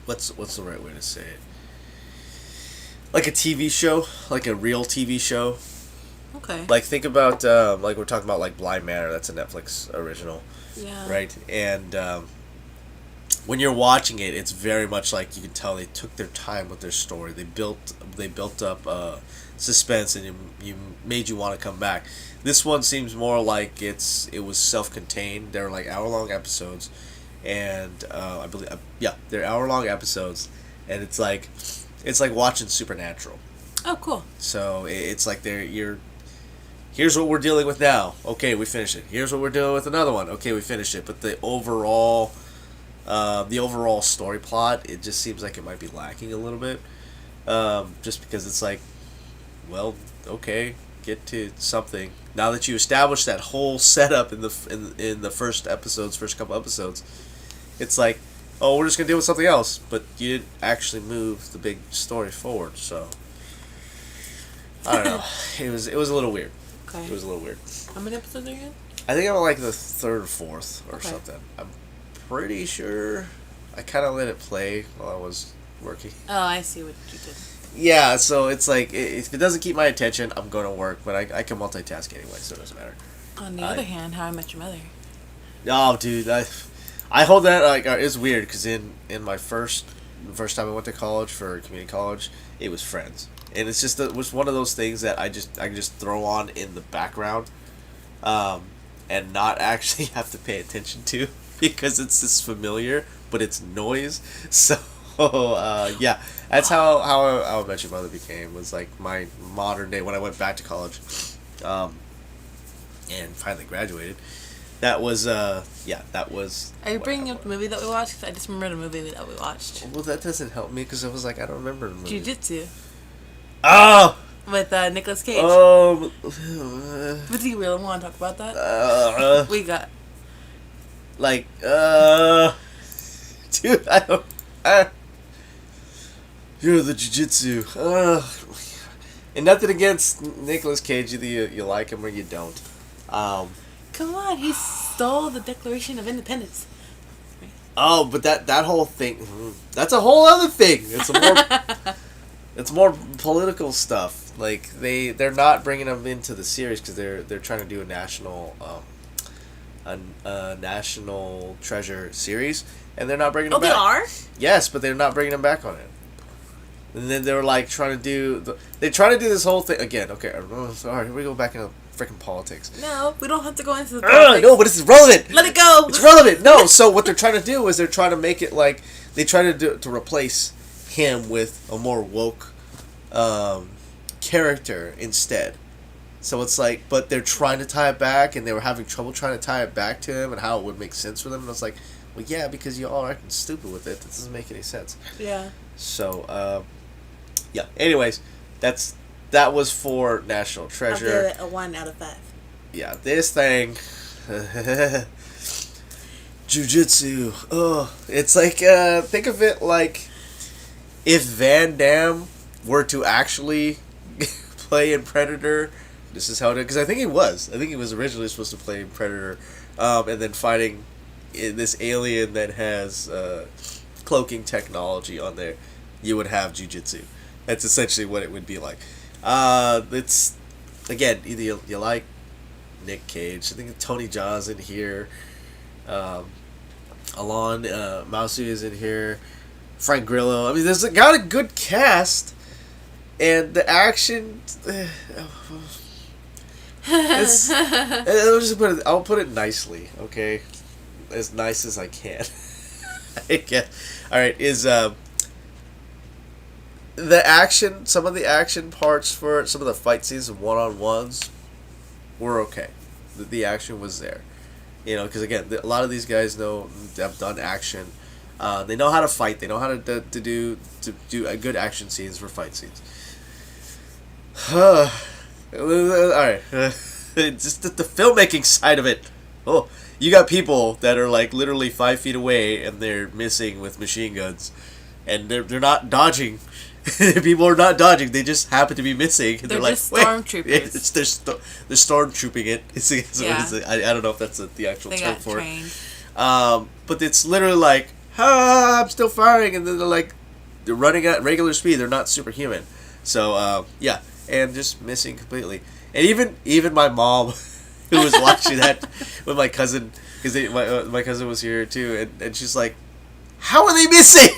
What's the right way to say it? Like a TV show, like a real TV show. Okay. Like think about like we're talking about like Blind Manor. That's a Netflix original. Yeah. Right, and when you're watching it, it's very much like you can tell they took their time with their story. They built up suspense, and you made you want to come back. This one seems more like it was self-contained. They're like hour-long episodes. And I believe, they're hour-long episodes, and it's like watching Supernatural. Oh, cool. So it's like here's what we're dealing with now. Okay, we finished it. Here's what we're dealing with another one. Okay, we finished it. But the overall story plot, it just seems like it might be lacking a little bit. Just because it's like, well, okay, get to something. Now that you established that whole setup in the first couple episodes. It's like, oh, we're just gonna deal with something else, but you didn't actually move the big story forward. So I don't know. It was a little weird. Okay. It was a little weird. How many episodes are you? I think I'm like the 3rd or 4th or something. I'm pretty sure. I kind of let it play while I was working. Oh, I see what you did. Yeah, so it's like if it doesn't keep my attention, I'm going to work, but I can multitask anyway, so it doesn't matter. On the other hand, How I Met Your Mother. Oh, dude, I hold that like it's weird because in my first the first time I went to college for community college, it was Friends, and it's just it was one of those things that I can just throw on in the background, and not actually have to pay attention to because it's just familiar, but it's noise. So yeah, that's how I Met Your Mother became, was like my modern day when I went back to college, and finally graduated. That was that was. Are you bringing up the movie that we watched? 'Cause I just remember the movie that we watched. Well, that doesn't help me because I was like, I don't remember the movie. Jujutsu. Oh. With Nicolas Cage. But do you really want to talk about that? We got. Like, dude, I don't. You're the Jujutsu. And nothing against Nicolas Cage, either you like him or you don't. Come on, he stole the Declaration of Independence. Oh, but that whole thing, that's a whole other thing. It's more political stuff. Like they're not bringing them into the series because they're trying to do a national treasure series, and they're not bringing them back. Oh, they are? Yes, but they're not bringing them back on it. And then they were like trying to do they try to do this whole thing again. Okay, sorry, here we go back into freaking politics. No, we don't have to go into the politics. No, but it's relevant. Let it go. It's relevant. No, so what they're trying to do is they're trying to make it like they try to replace him with a more woke character instead. So it's like, but they're trying to tie it back, and they were having trouble trying to tie it back to him and how it would make sense for them. And I was like, well, yeah, because you all are acting stupid with it. That doesn't make any sense. Yeah. So, yeah. Anyways, that was for National Treasure. I'll give it a 1 out of 5. Yeah, this thing, Jujutsu. Oh, it's like think of it like if Van Damme were to actually play in Predator. This is how it is, because I think he was originally supposed to play in Predator, and then fighting this alien that has cloaking technology on there. You would have Jujutsu. That's essentially what it would be like. It's again either you like Nick Cage. I think Tony Jaa's in here. Alon Mausu is in here. Frank Grillo. I mean, there's got a good cast, and the action. I'll put it nicely, okay, as nice as I can. I guess. All right, is the action? Some of the action parts for it, some of the fight scenes and one-on-ones were okay. The action was there, because again, a lot of these guys have done action. They know how to fight. They know how to do a good action scenes for fight scenes. All right, just the filmmaking side of it. Oh, you got people that are like literally 5 feet away and they're missing with machine guns, and they're not dodging. People are not dodging. They just happen to be missing. And they're like, just stormtroopers. They're stormtrooping it. I don't know if that's the actual term for it. But it's literally like, I'm still firing, and then they're running at regular speed. They're not superhuman. So yeah, and just missing completely. And even my mom, who was watching that with my cousin, because my cousin was here too, and she's like, "How are they missing?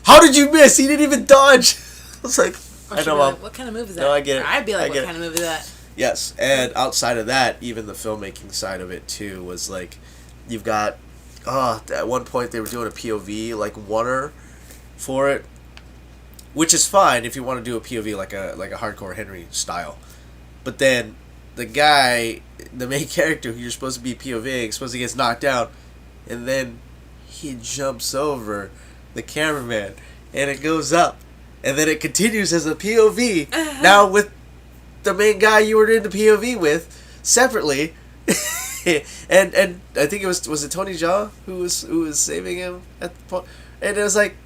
How did you miss? He didn't even dodge." I was like, "I know, Mom. Like, what kind of movie is that?" No, I get it. I'd be like, "What kind of movie is that?" Yes, and outside of that, even the filmmaking side of it too was like, you've got, at one point they were doing a POV like oneer for it, which is fine if you want to do a POV like a hardcore Henry style. But then the guy, the main character who you're supposed to be POVing, supposed to get knocked out, and then he jumps over the cameraman, and it goes up, and then it continues as a POV. Now with the main guy you were in the POV with separately, and I think it was it Tony Jaa who was saving him at the point, and it was like,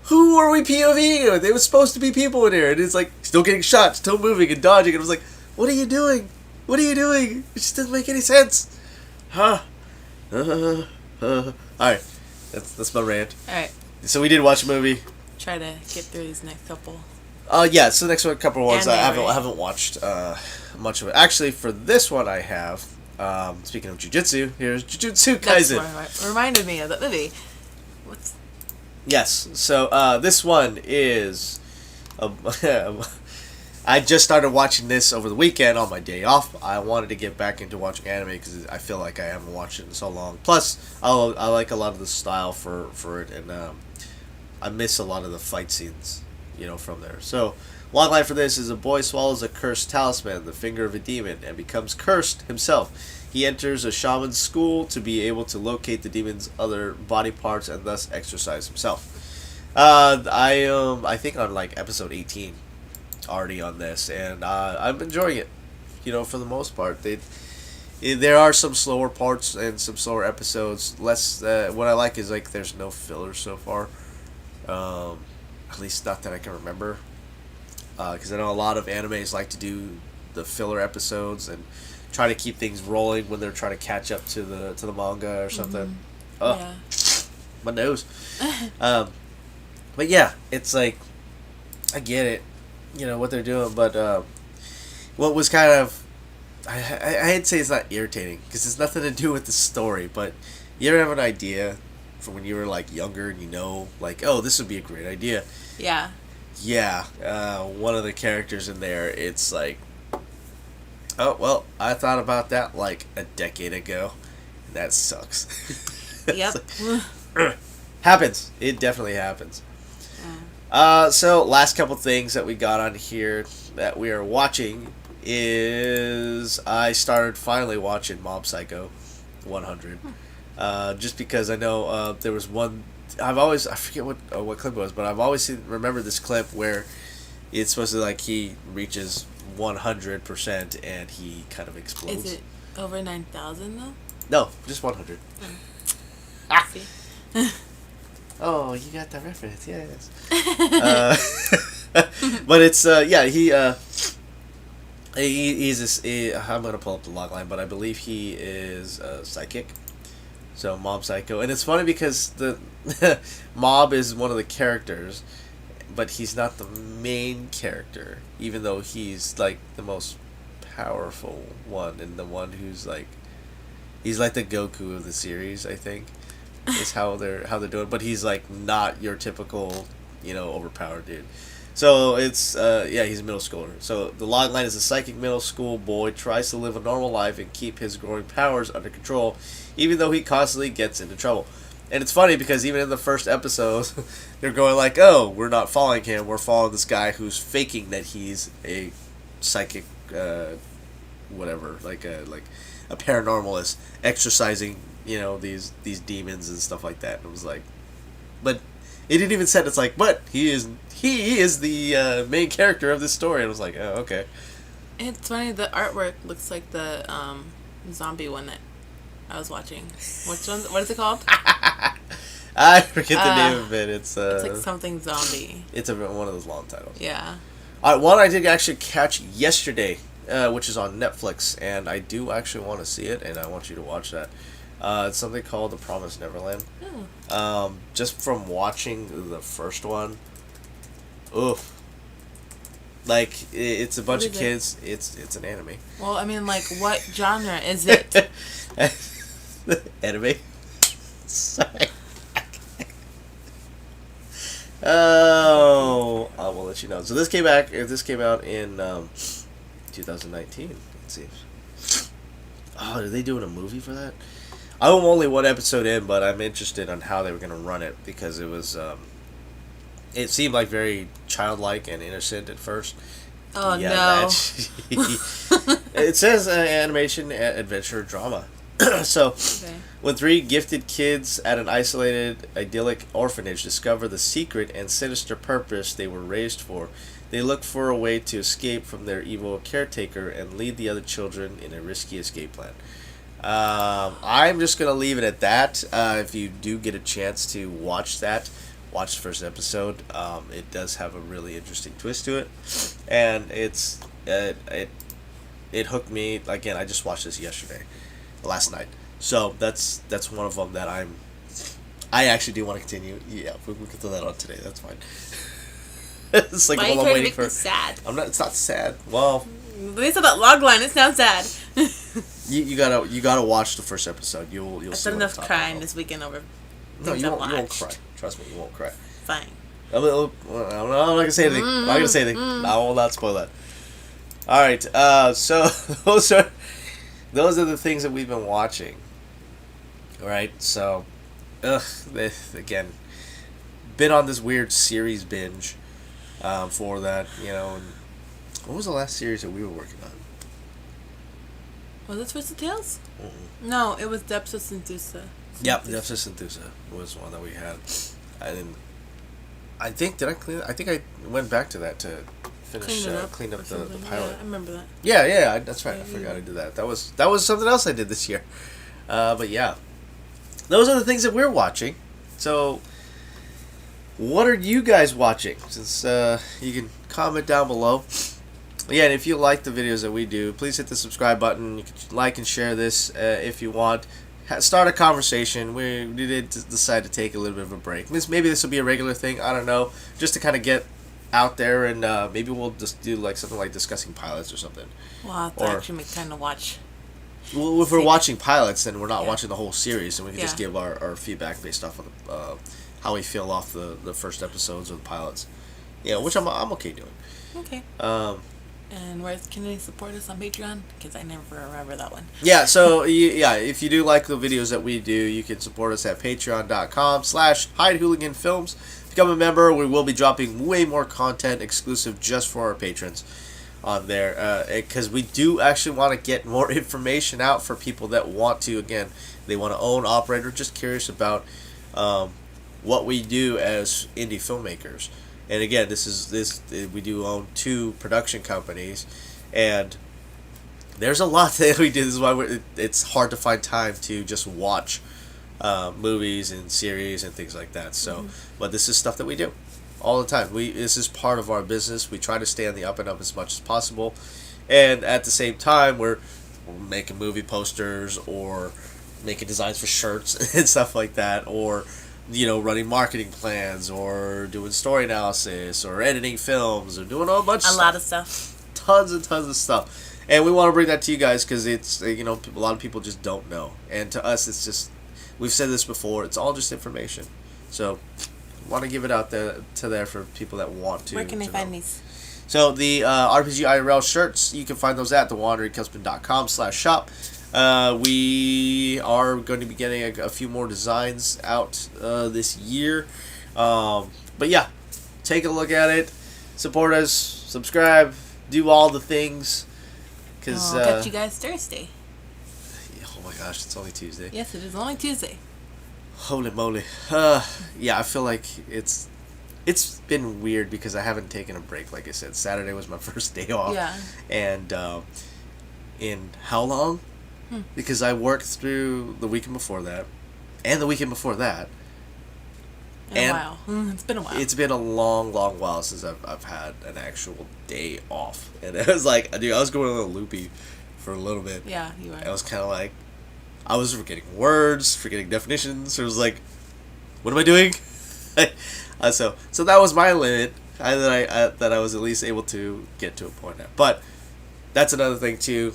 who are we POVing with? It was supposed to be people in here, and it's like still getting shot, still moving and dodging, and it was like, what are you doing? What are you doing? It just doesn't make any sense. Huh? Alright. That's my rant. Alright. So we did watch a movie. Try to get through these next couple. Yeah, so the next couple of ones I Anime, haven't watched much of it. Actually, for this one I have, speaking of Jujutsu, here's Jujutsu Kaisen. That's what reminded me of that movie. Yes. So this one is. I just started watching this over the weekend on my day off. I wanted to get back into watching anime because I feel like I haven't watched it in so long. Plus, I like a lot of the style for it, and I miss a lot of the fight scenes, from there. So, logline for this is: a boy swallows a cursed talisman, the finger of a demon, and becomes cursed himself. He enters a shaman's school to be able to locate the demon's other body parts and thus exorcise himself. I think on like episode 18 already on this, and I'm enjoying it. For the most part, there are some slower parts and some slower episodes. Less. What I like is like there's no fillers so far. At least not that I can remember. Because I know a lot of animes like to do the filler episodes and try to keep things rolling when they're trying to catch up to the manga or something. Yeah. My nose. But yeah, it's like I get it. What they're doing, but what was kind of I'd say it's not irritating because it's nothing to do with the story, but you ever have an idea from when you were like younger and like, oh, this would be a great idea. Yeah. One of the characters in there, it's like, oh well, I thought about that like a decade ago. That sucks. Yep. Happens. It definitely happens. So last couple things that we got on here that we are watching is I started finally watching Mob Psycho 100. Just because I know there was one I forget what clip it was, but I've always remembered this clip where it's supposed to like he reaches 100% and he kind of explodes. Is it over 9,000 though? No, just 100. See? Oh, you got that reference, yes. But it's he's I'm gonna pull up the logline, but I believe he is psychic. So Mob Psycho, and it's funny because the Mob is one of the characters, but he's not the main character, even though he's like the most powerful one and the one who's like he's like the Goku of the series, I think. Is how they're doing, but he's like not your typical, overpowered dude. So it's he's a middle schooler. So the logline is: a psychic middle school boy tries to live a normal life and keep his growing powers under control, even though he constantly gets into trouble. And it's funny because even in the first episode, they're going like, "Oh, we're not following him. We're following this guy who's faking that he's a psychic, whatever, like a paranormalist exercising." These demons and stuff like that. And it was like, but it didn't even say it's like, but he is the main character of this story. And I was like, oh, okay. It's funny. The artwork looks like the zombie one that I was watching. Which one? What is it called? I forget the name of it. It's like something zombie. It's one of those long titles. Yeah. One I did actually catch yesterday, which is on Netflix, and I do actually want to see it, and I want you to watch that. It's something called The Promised Neverland. Oh. Just from watching the first one, oof. Like, it's a bunch of kids. It's an anime. Well, I mean, like, what genre is it? Anime. Sorry. Oh, I will let you know. So this came out in 2019. It seems. Oh, are they doing a movie for that? I'm only one episode in, but I'm interested on how they were going to run it because it was, it seemed like very childlike and innocent at first. Oh, no. It says animation, adventure, drama. So, okay. When three gifted kids at an isolated, idyllic orphanage discover the secret and sinister purpose they were raised for, they look for a way to escape from their evil caretaker and lead the other children in a risky escape plan. I'm just going to leave it at that. If you do get a chance to watch that, watch the first episode. It does have a really interesting twist to it. And it hooked me. Again, I just watched this last night. So that's one of them that I actually do want to continue. Yeah, we can throw that on today. That's fine. It's like all I'm waiting for. Sad. It's not sad. Well, at least on that log line, it sounds sad. You gotta watch the first episode. You'll. I've done enough crying this weekend over. No, you won't cry. Trust me, you won't cry. Fine. I'm not gonna say anything. I'm not gonna say anything. I will not spoil that. All right. So those are the things that we've been watching. All right. So, again, been on this weird series binge for that. You know, and what was the last series that we were working on? Was it Twisted Tales? Mm-hmm. No, it was Depths of Synthusa. Yep, Depths of Synthusa was one that we had. I think I went back to that to finish clean up the pilot. Yeah, I remember that. Yeah, that's right. I forgot I did that. That was something else I did this year. But yeah, those are the things that we're watching. So, what are you guys watching? Since you can comment down below. Yeah, and if you like the videos that we do, please hit the subscribe button. You can like and share this if you want. Start a conversation. We did decide to take a little bit of a break. Maybe this will be a regular thing. I don't know. Just to kind of get out there, and maybe we'll just do like something like discussing pilots or something. We'll have to actually make time to watch. Well, if we're watching pilots, then we're not watching the whole series, and we can just give our feedback based off of how we feel off the first episodes of the pilots. Yeah, which I'm okay doing. Okay. And where can they support us on Patreon? Because I never remember that one. Yeah, so if you do like the videos that we do, you can support us at patreon.com/HideHooliganFilms. Become a member. We will be dropping way more content exclusive just for our patrons on there. Because we do actually want to get more information out for people that want to. Again, they want to own, operate, or just curious about what we do as indie filmmakers. And again, we do own 2 production companies, and there's a lot that we do. This is why it's hard to find time to just watch movies and series and things like that. So, but this is stuff that we do all the time. This is part of our business. We try to stay on the up and up as much as possible, and at the same time, we're making movie posters or making designs for shirts and stuff like that, or running marketing plans, or doing story analysis, or editing films, or doing a bunch of stuff. A lot of stuff. Tons and tons of stuff. And we want to bring that to you guys because it's, a lot of people just don't know. And to us, it's just, we've said this before, it's all just information. So, want to give it out there for people that want to. Where can they find these? So, the RPG IRL shirts, you can find those at thewanderingcustom.com/shop. We are going to be getting a few more designs out this year. But yeah, take a look at it. Support us. Subscribe. Do all the things. Cause, I'll catch you guys Thursday. Oh my gosh, it's only Tuesday. Yes, it is only Tuesday. Holy moly. Yeah, I feel like it's been weird because I haven't taken a break. Like I said, Saturday was my first day off. Yeah. And in how long? Because I worked through the weekend before that, and the weekend before that. A while. It's been a while. It's been a long, long while since I've had an actual day off. And it was like, dude, I was going a little loopy for a little bit. Yeah, you were. I was kind of like, I was forgetting words, forgetting definitions. So it was like, what am I doing? So that was my limit. That I was at least able to get to a point at. But that's another thing too.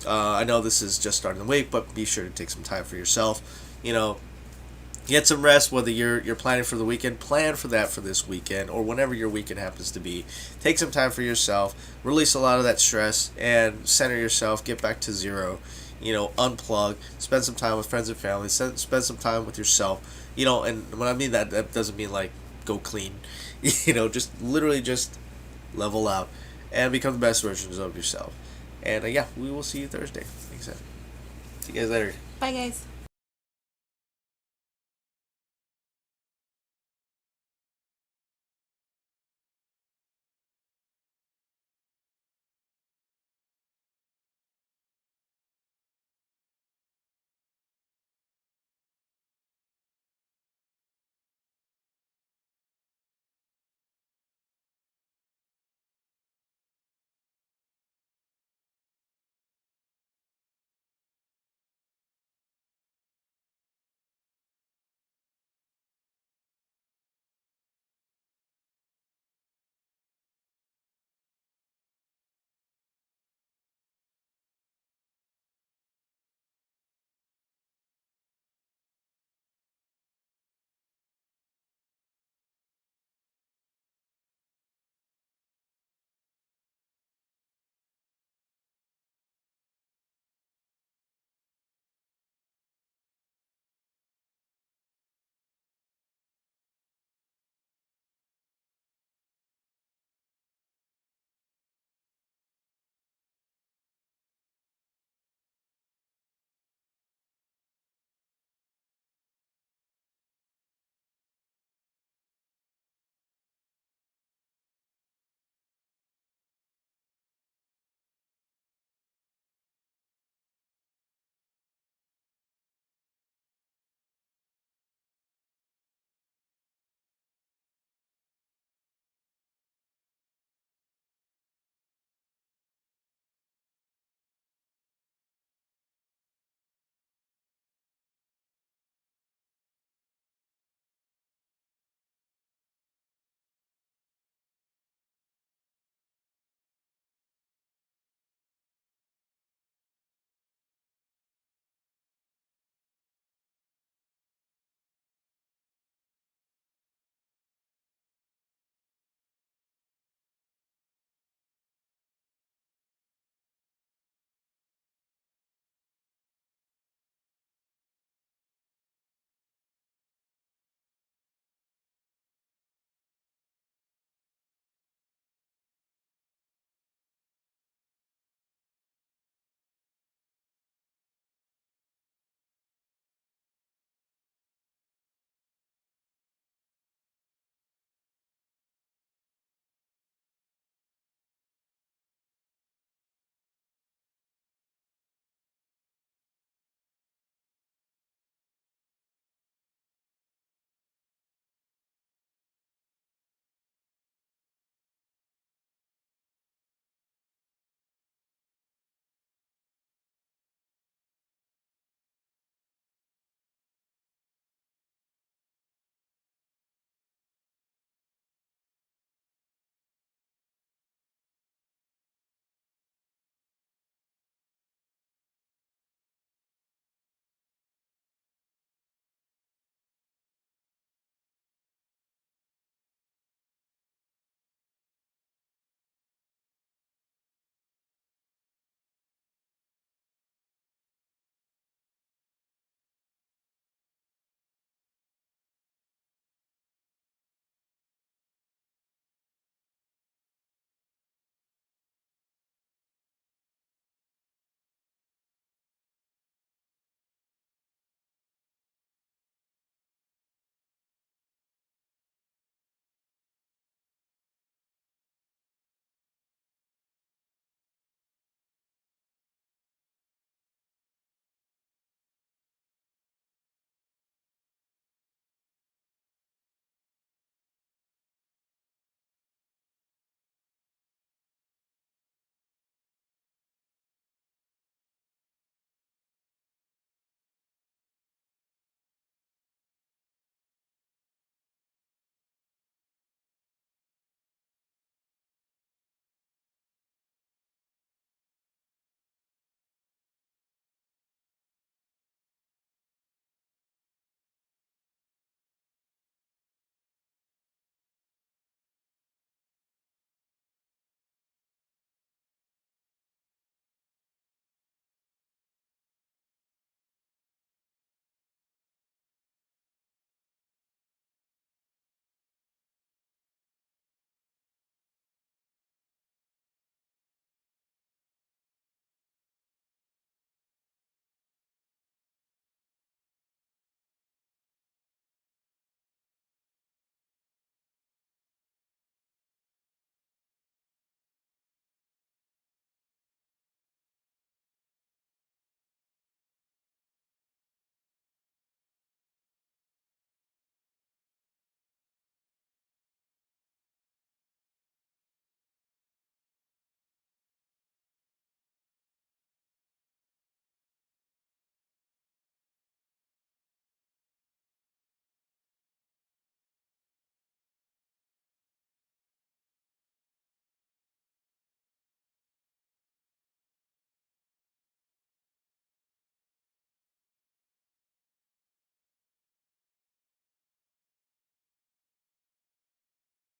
I know this is just starting the week, but be sure to take some time for yourself. Get some rest. Whether you're planning for the weekend, plan for that for this weekend, or whenever your weekend happens to be. Take some time for yourself. Release a lot of that stress and center yourself. Get back to zero. Unplug. Spend some time with friends and family. Spend some time with yourself. And when I mean that, that doesn't mean like go clean. Just literally just level out and become the best versions of yourself. And yeah, we will see you Thursday. Thanks. See you guys later. Bye, guys.